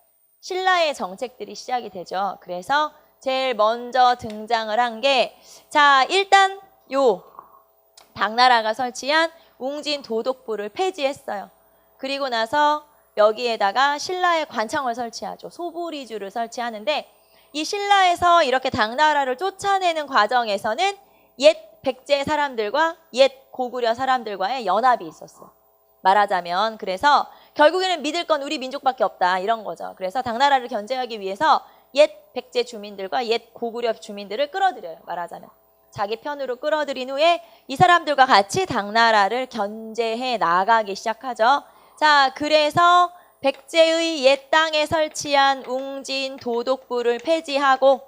신라의 정책들이 시작이 되죠. 그래서 제일 먼저 등장을 한 게 자, 일단 요 당나라가 설치한 웅진도독부를 폐지했어요. 그리고 나서 여기에다가 신라의 관청을 설치하죠. 소부리주를 설치하는데 이 신라에서 이렇게 당나라를 쫓아내는 과정에서는 옛 백제 사람들과 옛 고구려 사람들과의 연합이 있었어요. 말하자면 그래서 결국에는 믿을 건 우리 민족밖에 없다 이런 거죠. 그래서 당나라를 견제하기 위해서 옛 백제 주민들과 옛 고구려 주민들을 끌어들여요. 말하자면 자기 편으로 끌어들인 후에 이 사람들과 같이 당나라를 견제해 나가기 시작하죠. 자, 그래서 백제의 옛 땅에 설치한 웅진도독부를 폐지하고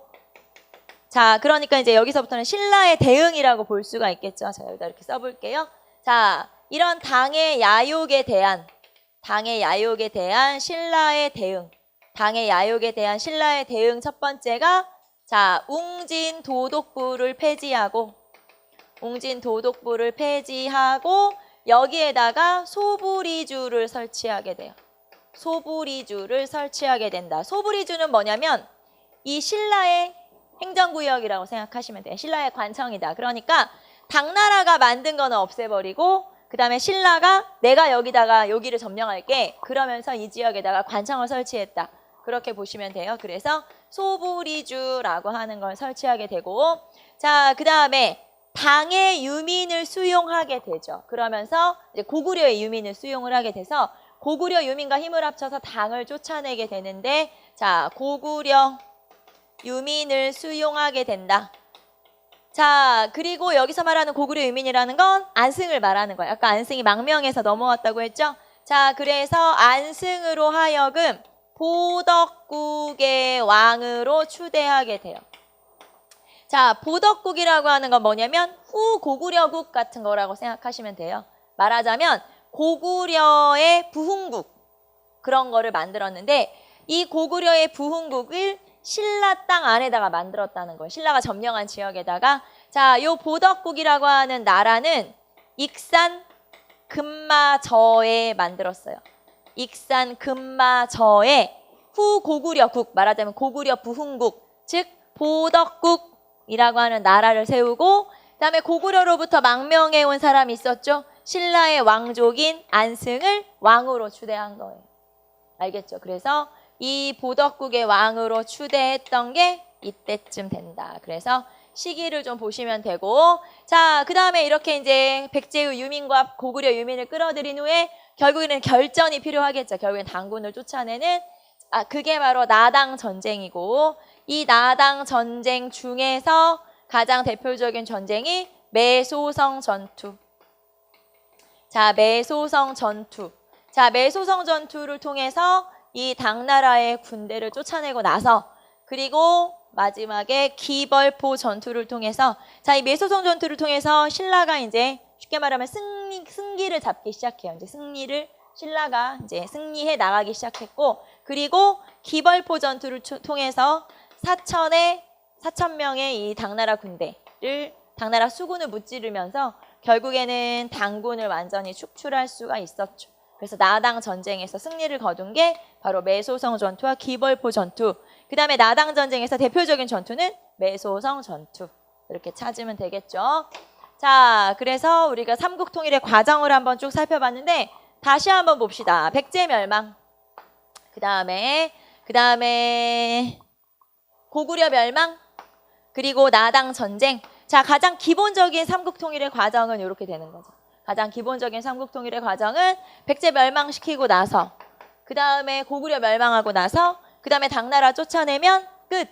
자, 그러니까 이제 여기서부터는 신라의 대응이라고 볼 수가 있겠죠. 제가 여기다 이렇게 써볼게요. 자, 이런 당의 야욕에 대한 신라의 대응, 당의 야욕에 대한 신라의 대응 첫 번째가 자, 웅진도독부를 폐지하고 여기에다가 소부리주를 설치하게 돼요. 소부리주를 설치하게 된다. 소부리주는 뭐냐면 이 신라의 행정구역이라고 생각하시면 돼요. 신라의 관청이다. 그러니까 당나라가 만든 거는 없애버리고 그 다음에 신라가 내가 여기를 점령할게. 그러면서 이 지역에다가 관청을 설치했다. 그렇게 보시면 돼요. 그래서 소부리주라고 하는 걸 설치하게 되고 자, 그 다음에 당의 유민을 수용하게 되죠. 그러면서 이제 고구려의 유민을 수용을 하게 돼서 고구려 유민과 힘을 합쳐서 당을 쫓아내게 되는데 자, 고구려 유민을 수용하게 된다. 자, 그리고 여기서 말하는 고구려 유민이라는 건 안승을 말하는 거예요. 아까 안승이 망명해서 넘어왔다고 했죠. 자, 그래서 안승으로 하여금 보덕국의 왕으로 추대하게 돼요. 자, 보덕국이라고 하는 건 뭐냐면 후고구려국 같은 거라고 생각하시면 돼요. 말하자면 고구려의 부흥국 그런 거를 만들었는데 이 고구려의 부흥국을 신라 땅 안에다가 만들었다는 거예요. 신라가 점령한 지역에다가. 자, 요 보덕국이라고 하는 나라는 익산 금마저에 만들었어요. 익산 금마저에 후고구려국, 말하자면 고구려 부흥국, 즉 보덕국이라고 하는 나라를 세우고 그다음에 고구려로부터 망명해 온 사람이 있었죠. 신라의 왕족인 안승을 왕으로 추대한 거예요. 알겠죠? 그래서 이 보덕국의 왕으로 추대했던 게 이때쯤 된다. 그래서 시기를 좀 보시면 되고, 자, 그 다음에 이렇게 이제 백제의 유민과 고구려 유민을 끌어들인 후에 결국에는 결전이 필요하겠죠. 결국엔 당군을 쫓아내는, 그게 바로 나당 전쟁이고, 이 나당 전쟁 중에서 가장 대표적인 전쟁이 매소성 전투. 자, 매소성 전투. 자, 매소성 전투를 통해서 이 당나라의 군대를 쫓아내고 나서 그리고 마지막에 기벌포 전투를 통해서 자, 이 매소성 전투를 통해서 신라가 이제 쉽게 말하면 승기를 잡기 시작해요. 이제 신라가 이제 승리해 나가기 시작했고 그리고 기벌포 전투를 통해서 4,000명의 이 당나라 군대를 당나라 수군을 무찌르면서 결국에는 당군을 완전히 축출할 수가 있었죠. 그래서 나당 전쟁에서 승리를 거둔 게 바로 매소성 전투와 기벌포 전투. 그 다음에 나당 전쟁에서 대표적인 전투는 매소성 전투. 이렇게 찾으면 되겠죠. 자, 그래서 우리가 삼국통일의 과정을 한번 쭉 살펴봤는데 다시 한번 봅시다. 백제 멸망. 그 다음에 고구려 멸망. 그리고 나당 전쟁. 자, 가장 기본적인 삼국통일의 과정은 이렇게 되는 거죠. 가장 기본적인 삼국통일의 과정은 백제 멸망시키고 나서 그 다음에 고구려 멸망하고 나서 그 다음에 당나라 쫓아내면 끝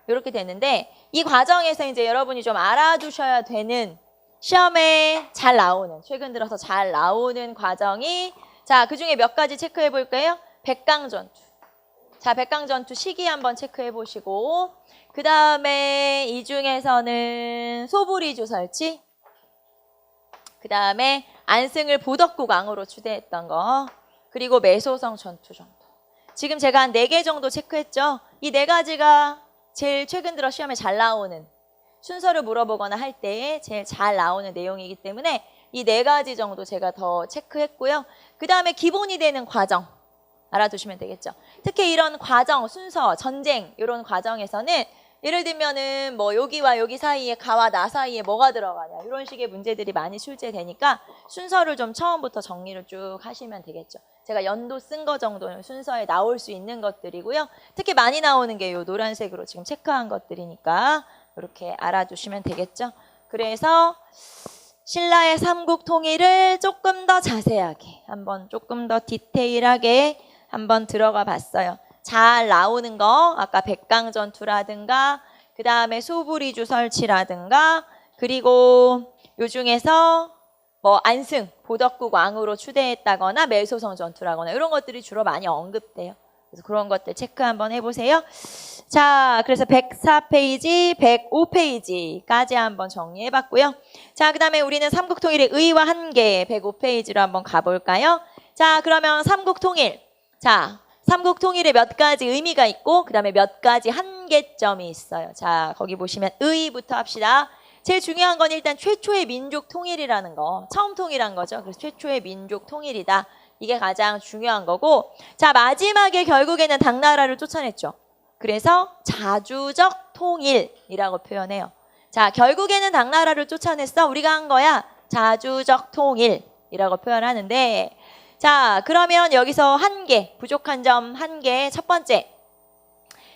이렇게 되는데 이 과정에서 이제 여러분이 좀 알아두셔야 되는 시험에 잘 나오는 최근 들어서 잘 나오는 과정이 자, 그중에 몇 가지 체크해 볼까요? 백강전투. 자, 백강전투 시기 한번 체크해 보시고 그 다음에 이 중에서는 소부리주 설치 그 다음에 안승을 보덕국 왕으로 추대했던 거 그리고 매소성 전투 정도. 지금 제가 한 4개 정도 체크했죠. 이 4가지가 제일 최근 들어 시험에 잘 나오는 순서를 물어보거나 할 때 제일 잘 나오는 내용이기 때문에 이 4가지 정도 제가 더 체크했고요. 그 다음에 기본이 되는 과정 알아두시면 되겠죠. 특히 이런 과정, 순서, 전쟁 이런 과정에서는 예를 들면은 뭐 여기와 여기 사이에 가와 나 사이에 뭐가 들어가냐 이런 식의 문제들이 많이 출제되니까 순서를 좀 처음부터 정리를 쭉 하시면 되겠죠. 제가 연도 쓴 거 정도는 순서에 나올 수 있는 것들이고요. 특히 많이 나오는 게 이 노란색으로 지금 체크한 것들이니까 이렇게 알아두시면 되겠죠. 그래서 신라의 삼국통일을 조금 더 자세하게 한번 조금 더 디테일하게 한번 들어가 봤어요. 잘 나오는 거 아까 백강전투라든가 그 다음에 소부리주 설치라든가 그리고 요 중에서 뭐 안승 보덕국 왕으로 추대했다거나 매소성 전투라거나 이런 것들이 주로 많이 언급돼요. 그래서 그런 것들 체크 한번 해보세요. 자, 그래서 104페이지, 105페이지까지 한번 정리해봤고요. 자, 그 다음에 우리는 삼국통일의 의의와 한계 105페이지로 한번 가볼까요? 자, 그러면 삼국통일. 자, 삼국통일에 몇 가지 의미가 있고 그 다음에 몇 가지 한계점이 있어요. 자, 거기 보시면 의의부터 합시다. 제일 중요한 건 일단 최초의 민족 통일이라는 거. 처음 통일한 거죠. 그래서 최초의 민족 통일이다. 이게 가장 중요한 거고 자, 마지막에 결국에는 당나라를 쫓아냈죠. 그래서 자주적 통일이라고 표현해요. 자, 결국에는 당나라를 쫓아냈어. 우리가 한 거야. 자주적 통일이라고 표현하는데 자, 그러면 여기서 한계, 부족한 점 한계 첫 번째.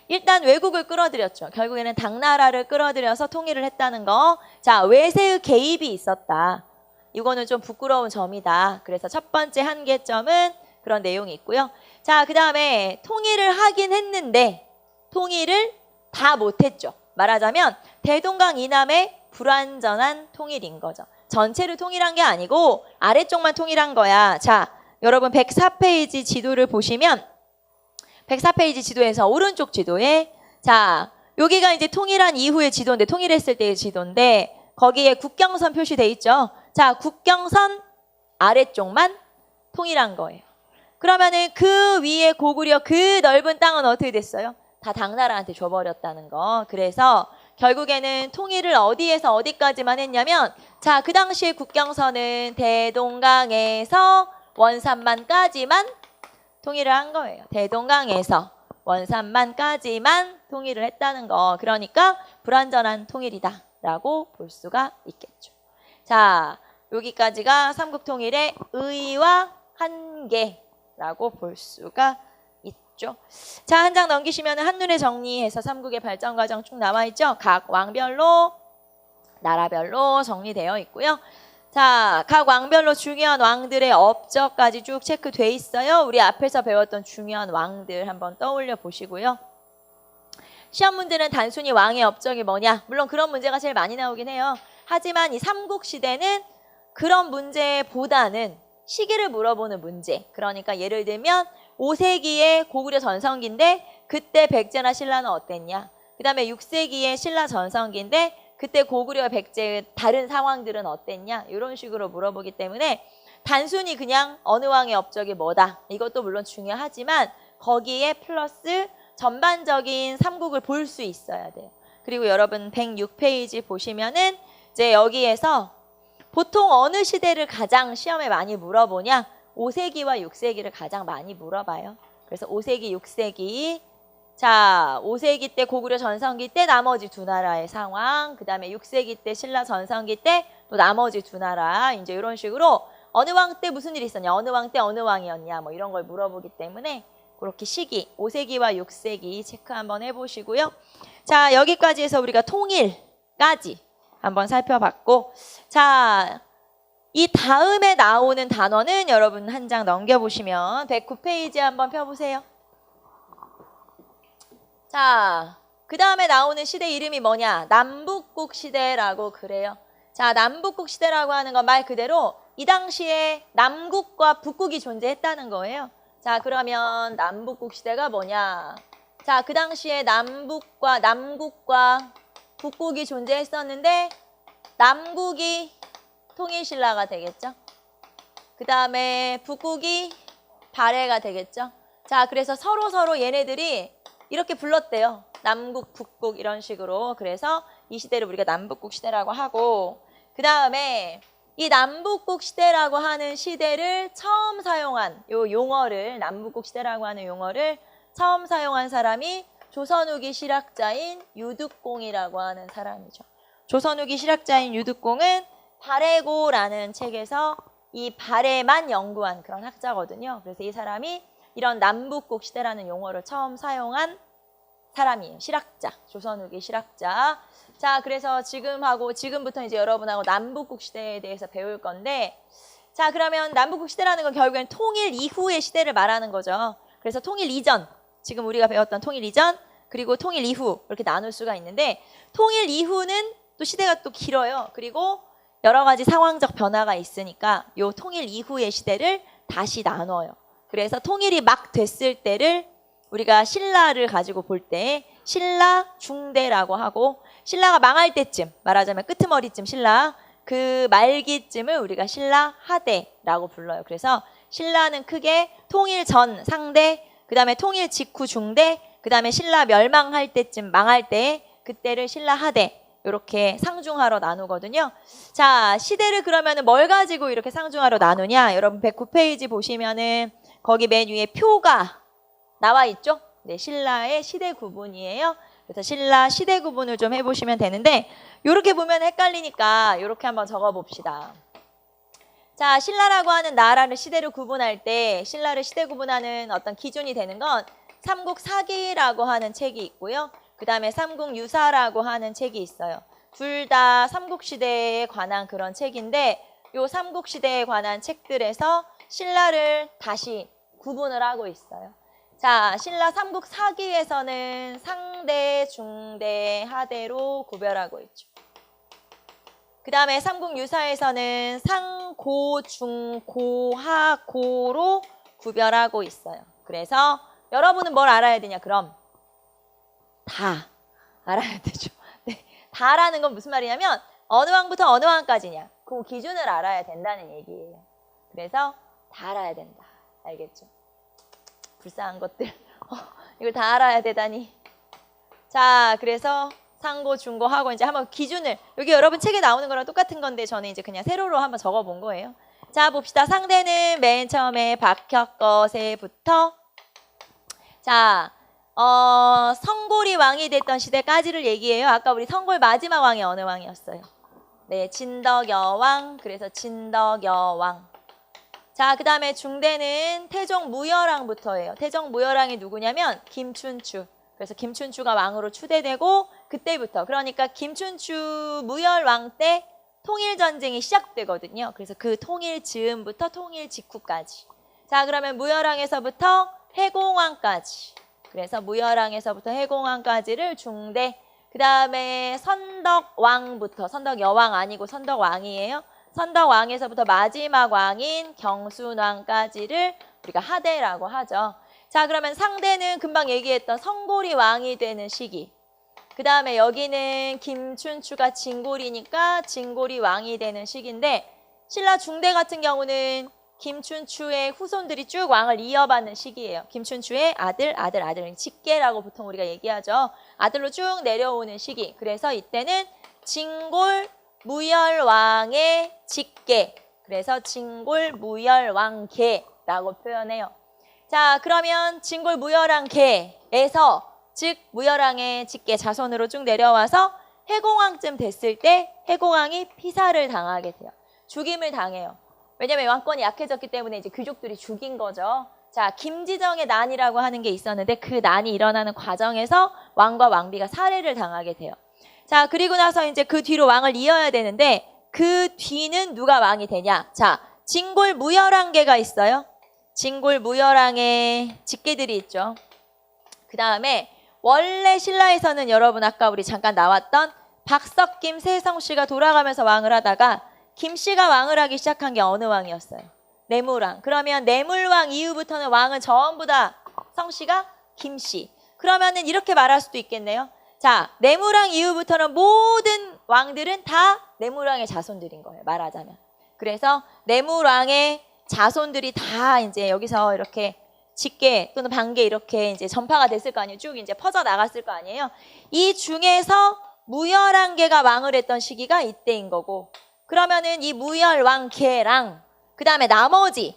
일단 외국을 끌어들였죠. 결국에는 당나라를 끌어들여서 통일을 했다는 거. 자, 외세의 개입이 있었다. 이거는 좀 부끄러운 점이다. 그래서 첫 번째 한계점은 그런 내용이 있고요. 자, 그 다음에 통일을 하긴 했는데 통일을 다 못했죠. 말하자면 대동강 이남의 불완전한 통일인 거죠. 전체를 통일한 게 아니고 아래쪽만 통일한 거야. 자, 여러분 104페이지 지도를 보시면 104페이지 지도에서 오른쪽 지도에 자, 여기가 이제 통일한 이후의 지도인데 통일했을 때의 지도인데 거기에 국경선 표시돼 있죠. 자, 국경선 아래쪽만 통일한 거예요. 그러면은 그 위에 고구려 그 넓은 땅은 어떻게 됐어요? 다 당나라한테 줘버렸다는 거. 그래서 결국에는 통일을 어디에서 어디까지만 했냐면 자, 그 당시에 국경선은 대동강에서 원산만까지만 통일을 한 거예요. 대동강에서 원산만까지만 통일을 했다는 거. 그러니까 불완전한 통일이다 라고 볼 수가 있겠죠. 자, 여기까지가 삼국통일의 의의와 한계라고 볼 수가 있죠. 자, 한 장 넘기시면 한눈에 정리해서 삼국의 발전 과정 쭉 나와 있죠. 각 왕별로 나라별로 정리되어 있고요. 자, 각 왕별로 중요한 왕들의 업적까지 쭉 체크돼 있어요. 우리 앞에서 배웠던 중요한 왕들 한번 떠올려 보시고요. 시험 문제는 단순히 왕의 업적이 뭐냐? 물론 그런 문제가 제일 많이 나오긴 해요. 하지만 이 삼국시대는 그런 문제보다는 시기를 물어보는 문제. 그러니까 예를 들면 5세기의 고구려 전성기인데 그때 백제나 신라는 어땠냐? 그 다음에 6세기의 신라 전성기인데 그때 고구려와 백제의 다른 상황들은 어땠냐? 이런 식으로 물어보기 때문에 단순히 그냥 어느 왕의 업적이 뭐다. 이것도 물론 중요하지만 거기에 플러스 전반적인 삼국을 볼 수 있어야 돼요. 그리고 여러분 106페이지 보시면은 이제 여기에서 보통 어느 시대를 가장 시험에 많이 물어보냐? 5세기와 6세기를 가장 많이 물어봐요. 그래서 5세기, 6세기. 자, 5세기 때 고구려 전성기 때 나머지 두 나라의 상황, 그 다음에 6세기 때 신라 전성기 때 또 나머지 두 나라, 이제 이런 식으로 어느 왕 때 무슨 일이 있었냐, 어느 왕 때 어느 왕이었냐, 뭐 이런 걸 물어보기 때문에 그렇게 시기, 5세기와 6세기 체크 한번 해보시고요. 자, 여기까지 해서 우리가 통일까지 한번 살펴봤고, 자, 이 다음에 나오는 단어는 여러분 한 장 넘겨보시면 109페이지 한번 펴보세요. 자, 그 다음에 나오는 시대 이름이 뭐냐? 남북국 시대라고 그래요. 자, 남북국 시대라고 하는 건 말 그대로 이 당시에 남국과 북국이 존재했다는 거예요. 자, 그러면 남북국 시대가 뭐냐? 자, 그 당시에 남국과 북국이 존재했었는데 남국이 통일신라가 되겠죠. 그 다음에 북국이 발해가 되겠죠. 자, 그래서 서로 얘네들이 이렇게 불렀대요. 남국, 북국 이런 식으로. 그래서 이 시대를 우리가 남북국 시대라고 하고 그 다음에 이 남북국 시대라고 하는 시대를 처음 사용한 요 용어를 남북국 시대라고 하는 용어를 처음 사용한 사람이 조선 후기 실학자인 유득공이라고 하는 사람이죠. 조선 후기 실학자인 유득공은 발해고라는 책에서 이 발해만 연구한 그런 학자거든요. 그래서 이 사람이 이런 남북국 시대라는 용어를 처음 사용한 사람이에요. 실학자, 조선 후기 실학자. 자, 그래서 지금부터 이제 여러분하고 남북국 시대에 대해서 배울 건데, 자, 그러면 남북국 시대라는 건 결국엔 통일 이후의 시대를 말하는 거죠. 그래서 통일 이전, 지금 우리가 배웠던 통일 이전, 그리고 통일 이후 이렇게 나눌 수가 있는데, 통일 이후는 또 시대가 또 길어요. 그리고 여러 가지 상황적 변화가 있으니까 요 통일 이후의 시대를 다시 나눠요. 그래서 통일이 막 됐을 때를 우리가 신라를 가지고 볼 때 신라 중대라고 하고, 신라가 망할 때쯤, 말하자면 끄트머리쯤 신라, 그 말기쯤을 우리가 신라 하대라고 불러요. 그래서 신라는 크게 통일 전 상대, 그 다음에 통일 직후 중대, 그 다음에 신라 멸망할 때쯤 망할 때 그때를 신라 하대, 이렇게 상중하로 나누거든요. 자, 시대를 그러면은 뭘 가지고 이렇게 상중하로 나누냐? 여러분 109페이지 보시면은 거기 맨 위에 표가 나와 있죠? 네, 신라의 시대 구분이에요. 그래서 신라 시대 구분을 좀 해보시면 되는데, 이렇게 보면 헷갈리니까 이렇게 한번 적어봅시다. 자, 신라라고 하는 나라를 시대를 구분할 때 신라를 시대 구분하는 어떤 기준이 되는 건 삼국사기라고 하는 책이 있고요. 그 다음에 삼국유사라고 하는 책이 있어요. 둘 다 삼국시대에 관한 그런 책인데, 요 삼국시대에 관한 책들에서 신라를 다시 구분을 하고 있어요. 자, 신라 삼국사기에서는 상대, 중대, 하대로 구별하고 있죠. 그 다음에 삼국유사에서는 상, 고, 중, 고, 하, 고로 구별하고 있어요. 그래서 여러분은 뭘 알아야 되냐? 그럼 다 알아야 되죠. 네, 다라는 건 무슨 말이냐면 어느 왕부터 어느 왕까지냐. 그 기준을 알아야 된다는 얘기예요. 그래서 다 알아야 된다. 알겠죠? 불쌍한 것들. 이걸 다 알아야 되다니. 자, 그래서 상고, 중고, 하고 이제 한번 기준을 여기 여러분 책에 나오는 거랑 똑같은 건데 저는 이제 그냥 세로로 한번 적어 본 거예요. 자, 봅시다. 상대는 맨 처음에 박혁거세부터 자, 성골이 왕이 됐던 시대까지를 얘기해요. 아까 우리 성골 마지막 왕이 어느 왕이었어요? 네, 진덕여왕. 그래서 진덕여왕. 자, 그 다음에 중대는 태종무열왕부터예요. 태종무열왕이 누구냐면 김춘추. 그래서 김춘추가 왕으로 추대되고 그때부터 그러니까 김춘추 무열왕 때 통일전쟁이 시작되거든요. 그래서 그 통일 즈음부터 통일 직후까지. 자, 그러면 무열왕에서부터 해공왕까지. 그래서 무열왕에서부터 해공왕까지를 중대. 그 다음에 선덕왕부터 선덕여왕 아니고 선덕왕이에요. 선덕왕에서부터 마지막 왕인 경순왕까지를 우리가 하대라고 하죠. 자, 그러면 상대는 금방 얘기했던 성골이 왕이 되는 시기. 그 다음에 여기는 김춘추가 진골이니까 진골이 왕이 되는 시기인데 신라 중대 같은 경우는 김춘추의 후손들이 쭉 왕을 이어받는 시기예요. 김춘추의 아들, 직계라고 보통 우리가 얘기하죠. 아들로 쭉 내려오는 시기. 그래서 이때는 진골 무열왕의 직계. 그래서 진골 무열왕계라고 표현해요. 자, 그러면 진골 무열왕계에서 즉 무열왕의 직계 자손으로 쭉 내려와서 해공왕쯤 됐을 때 해공왕이 피살을 당하게 돼요. 죽임을 당해요. 왜냐면 왕권이 약해졌기 때문에 이제 귀족들이 죽인 거죠. 자, 김지정의 난이라고 하는 게 있었는데 그 난이 일어나는 과정에서 왕과 왕비가 살해를 당하게 돼요. 자, 그리고 나서 이제 그 뒤로 왕을 이어야 되는데 그 뒤는 누가 왕이 되냐? 자, 진골 무열왕계가 있어요. 진골 무열왕의 직계들이 있죠. 그 다음에 원래 신라에서는 여러분 아까 우리 잠깐 나왔던 박석김 세성씨가 돌아가면서 왕을 하다가 김씨가 왕을 하기 시작한 게 어느 왕이었어요? 내물왕. 그러면 내물왕 이후부터는 왕은 전부 다 성씨가 김씨. 그러면은 이렇게 말할 수도 있겠네요. 자, 내물왕 이후부터는 모든 왕들은 다 내물왕의 자손들인 거예요. 말하자면. 그래서 내물왕의 자손들이 다 이제 여기서 이렇게 직계 또는 반계 이렇게 이제 전파가 됐을 거 아니에요. 쭉 이제 퍼져 나갔을 거 아니에요. 이 중에서 무열왕계가 왕을 했던 시기가 이때인 거고 그러면은 이 무열왕계랑 그 다음에 나머지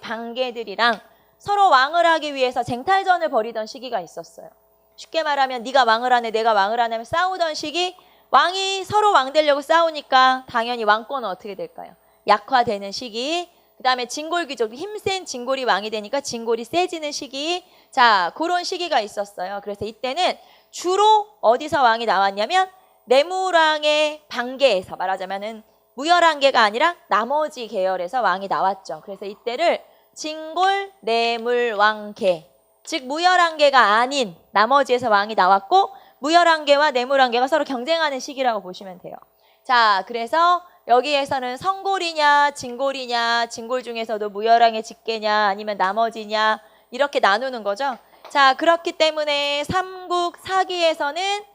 반계들이랑 서로 왕을 하기 위해서 쟁탈전을 벌이던 시기가 있었어요. 쉽게 말하면 네가 왕을 하네 내가 왕을 하네 하며 싸우던 시기 왕이 서로 왕 되려고 싸우니까 당연히 왕권은 어떻게 될까요? 약화되는 시기. 그 다음에 진골 귀족, 힘센 진골이 왕이 되니까 진골이 세지는 시기. 자, 그런 시기가 있었어요. 그래서 이때는 주로 어디서 왕이 나왔냐면 내물왕의 반계에서 말하자면은 무열왕계가 아니라 나머지 계열에서 왕이 나왔죠. 그래서 이때를 진골 내물왕계, 즉 무열왕계가 아닌 나머지에서 왕이 나왔고 무열왕계와 내물왕계가 서로 경쟁하는 시기라고 보시면 돼요. 자, 그래서 여기에서는 성골이냐 진골이냐 진골 중에서도 무열왕의 직계냐 아니면 나머지냐 이렇게 나누는 거죠. 자, 그렇기 때문에 삼국 사기에서는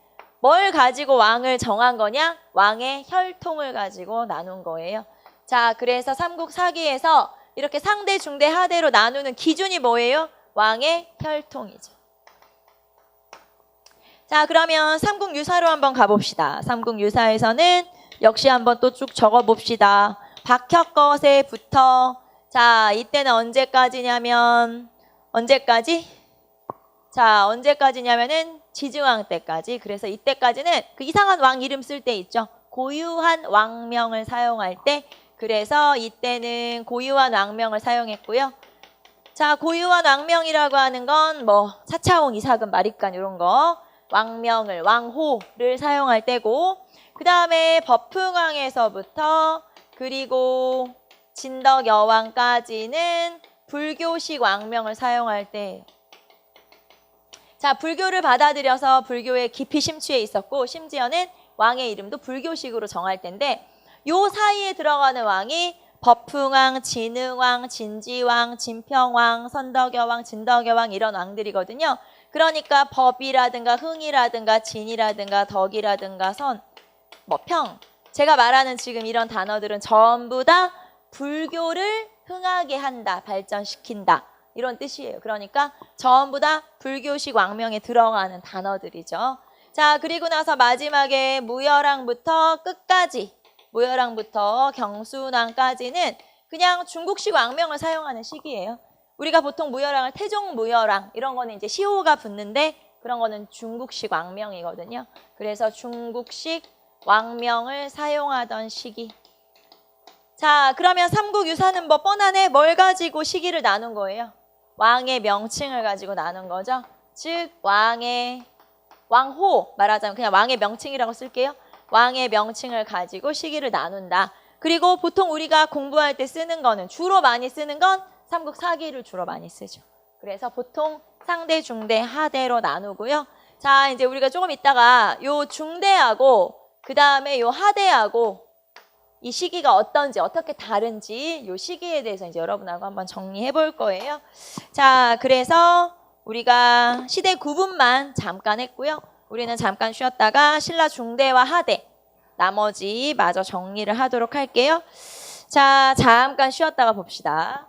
뭘 가지고 왕을 정한 거냐? 왕의 혈통을 가지고 나눈 거예요. 자, 그래서 삼국 사기에서 이렇게 상대, 중대, 하대로 나누는 기준이 뭐예요? 왕의 혈통이죠. 자, 그러면 삼국 유사로 한번 가봅시다. 삼국 유사에서는 역시 한번 또 쭉 적어봅시다. 박혁거세부터 자, 이때는 언제까지냐면 언제까지냐면은 지증왕 때까지. 그래서 이때까지는 그 이상한 왕 이름 쓸 때 있죠. 고유한 왕명을 사용할 때. 그래서 이때는 고유한 왕명을 사용했고요. 자, 고유한 왕명이라고 하는 건 뭐 차차홍, 이사금, 마립간 이런 거 왕명을 왕호를 사용할 때고 그 다음에 법흥왕에서부터 그리고 진덕여왕까지는 불교식 왕명을 사용할 때예요. 자, 불교를 받아들여서 불교에 깊이 심취해 있었고 심지어는 왕의 이름도 불교식으로 정할 텐데 요 사이에 들어가는 왕이 법흥왕, 진흥왕, 진지왕, 진평왕, 선덕여왕, 진덕여왕 이런 왕들이거든요. 그러니까 법이라든가 흥이라든가 진이라든가 덕이라든가 선, 평. 제가 말하는 지금 이런 단어들은 전부 다 불교를 흥하게 한다, 발전시킨다. 이런 뜻이에요. 그러니까 전부 다 불교식 왕명에 들어가는 단어들이죠. 자, 그리고 나서 마지막에 무열왕부터 끝까지, 무열왕부터 경순왕까지는 그냥 중국식 왕명을 사용하는 시기예요. 우리가 보통 무열왕을 태종 무열왕 이런 거는 이제 시호가 붙는데 그런 거는 중국식 왕명이거든요. 그래서 중국식 왕명을 사용하던 시기. 자, 그러면 삼국유사는 뭐 뻔하네. 뭘 가지고 시기를 나눈 거예요? 왕의 명칭을 가지고 나눈 거죠. 즉 왕의 왕호 말하자면 그냥 왕의 명칭이라고 쓸게요. 왕의 명칭을 가지고 시기를 나눈다. 그리고 보통 우리가 공부할 때 쓰는 거는 주로 많이 쓰는 건 삼국사기를 주로 많이 쓰죠. 그래서 보통 상대, 중대, 하대로 나누고요. 자, 이제 우리가 조금 있다가 요 중대하고 그 다음에 요 하대하고 이 시기가 어떤지 어떻게 다른지 요 시기에 대해서 이제 여러분하고 한번 정리해 볼 거예요. 자, 그래서 우리가 시대 구분만 잠깐 했고요. 우리는 잠깐 쉬었다가 신라 중대와 하대 나머지 마저 정리를 하도록 할게요. 자, 잠깐 쉬었다가 봅시다.